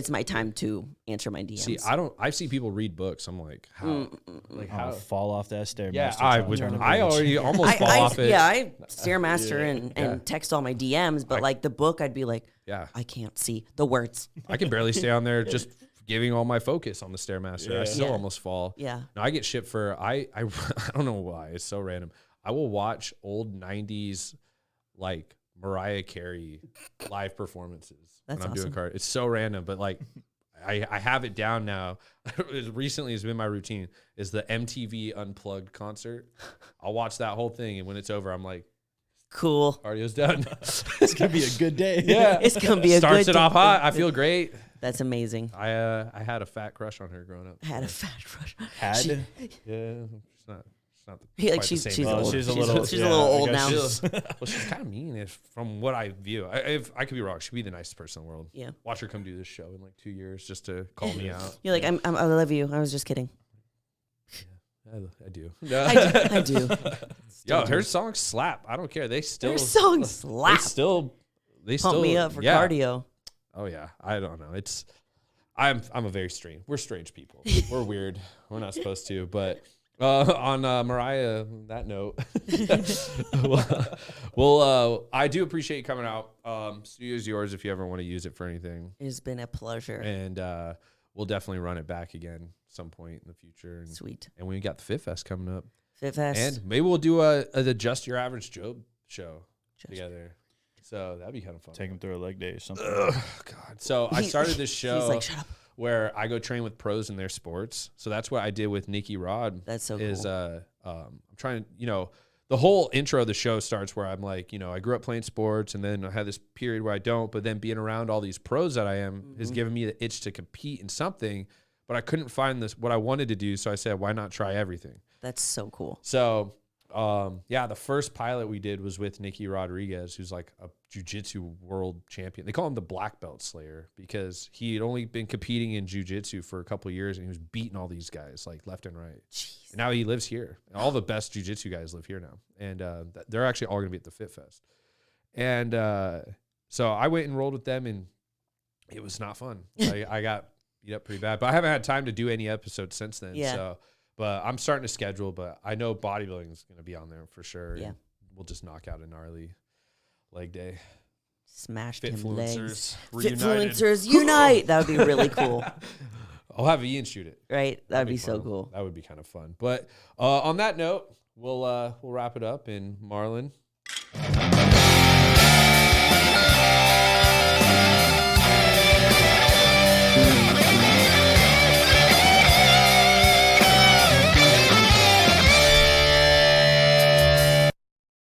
[SPEAKER 3] my time to answer my DMs.
[SPEAKER 1] See, I see people read books. I'm like, how? Like, how?
[SPEAKER 2] Fall off that Stairmaster.
[SPEAKER 1] Yeah, I already almost fall off it.
[SPEAKER 3] Yeah, I Stairmaster and text all my DMs, but like the book, I'd be like, I can't see the words.
[SPEAKER 1] I can barely stay on there just giving all my focus on the Stairmaster. I still almost fall.
[SPEAKER 3] Yeah.
[SPEAKER 1] No, I get shit for, I don't know why. It's so random. I will watch old 90s, like Mariah Carey live performances when I'm doing cardio. It's so random, but like I have it down now. As recently has been my routine is the MTV Unplugged concert. I'll watch that whole thing, and when it's over, I'm like,
[SPEAKER 3] cool.
[SPEAKER 1] Cardio's done.
[SPEAKER 2] It's gonna be a good day.
[SPEAKER 1] Yeah,
[SPEAKER 3] it's gonna be a
[SPEAKER 1] starts
[SPEAKER 3] good
[SPEAKER 1] it off hot. I feel great.
[SPEAKER 3] That's amazing.
[SPEAKER 1] I had a fat crush on her growing up.
[SPEAKER 3] I had a fat crush.
[SPEAKER 2] Had?
[SPEAKER 1] Yeah, she's not not
[SPEAKER 3] Like
[SPEAKER 1] quite
[SPEAKER 3] she's
[SPEAKER 1] the same.
[SPEAKER 3] old.
[SPEAKER 2] She's a
[SPEAKER 3] She's
[SPEAKER 2] little,
[SPEAKER 3] a little old now.
[SPEAKER 1] Well, she's kind of mean from what I view. I could be wrong. She'd be the nicest person in the world.
[SPEAKER 3] Yeah.
[SPEAKER 1] Watch her come do this show in like 2 years just to call me out.
[SPEAKER 3] You're like, I love you. I was just kidding.
[SPEAKER 1] I do.
[SPEAKER 3] I do.
[SPEAKER 1] Yo, her songs slap. I don't care. They still
[SPEAKER 3] Her songs slap.
[SPEAKER 1] They
[SPEAKER 3] Pump
[SPEAKER 1] still
[SPEAKER 3] me up for cardio.
[SPEAKER 1] Oh yeah. I don't know. I'm a very strange. We're strange people. We're weird. We're not supposed to. But on Mariah, that note, well, I do appreciate you coming out. Studio's yours if you ever want to use it for anything.
[SPEAKER 3] It's been a pleasure.
[SPEAKER 1] And we'll definitely run it back again some point in the future. And,
[SPEAKER 3] Sweet.
[SPEAKER 1] And we got the Fit Fest coming up.
[SPEAKER 3] Fit Fest.
[SPEAKER 1] And maybe we'll do a Just Your Average Joe show together. So that'd be kind of fun.
[SPEAKER 2] Take him through a leg day or something.
[SPEAKER 1] Ugh, God. So I started this show
[SPEAKER 3] He's like, shut up.
[SPEAKER 1] where I go train with pros in their sports. So that's what I did with Nikki Rod.
[SPEAKER 3] That's so
[SPEAKER 1] cool. I'm trying to, the whole intro of the show starts where I'm like, I grew up playing sports and then I had this period where I don't, but then being around all these pros that I am has given me the itch to compete in something, but I couldn't find what I wanted to do. So I said, why not try everything?
[SPEAKER 3] That's so cool.
[SPEAKER 1] So, the first pilot we did was with Nicky Rodriguez, who's like a jiu-jitsu world champion. They call him the black belt slayer because he had only been competing in jiu-jitsu for a couple of years and he was beating all these guys like left and right.
[SPEAKER 3] Jeez.
[SPEAKER 1] And now he lives here. And all the best jiu-jitsu guys live here now. And they're actually all going to be at the Fit Fest. And so I went and rolled with them and it was not fun. I got beat up pretty bad, but I haven't had time to do any episodes since then.
[SPEAKER 3] Yeah.
[SPEAKER 1] So, but I'm starting to schedule, but I know bodybuilding is going to be on there for sure.
[SPEAKER 3] Yeah.
[SPEAKER 1] We'll just knock out a gnarly leg day.
[SPEAKER 3] Smashed him legs.
[SPEAKER 1] Reunited.
[SPEAKER 3] Fitfluencers unite. That would be really cool.
[SPEAKER 1] I'll have Ian shoot it.
[SPEAKER 3] Right? That'd be so
[SPEAKER 1] fun.
[SPEAKER 3] cool.
[SPEAKER 1] That would be kind of fun. But on that note, we'll wrap it up. And Marlon,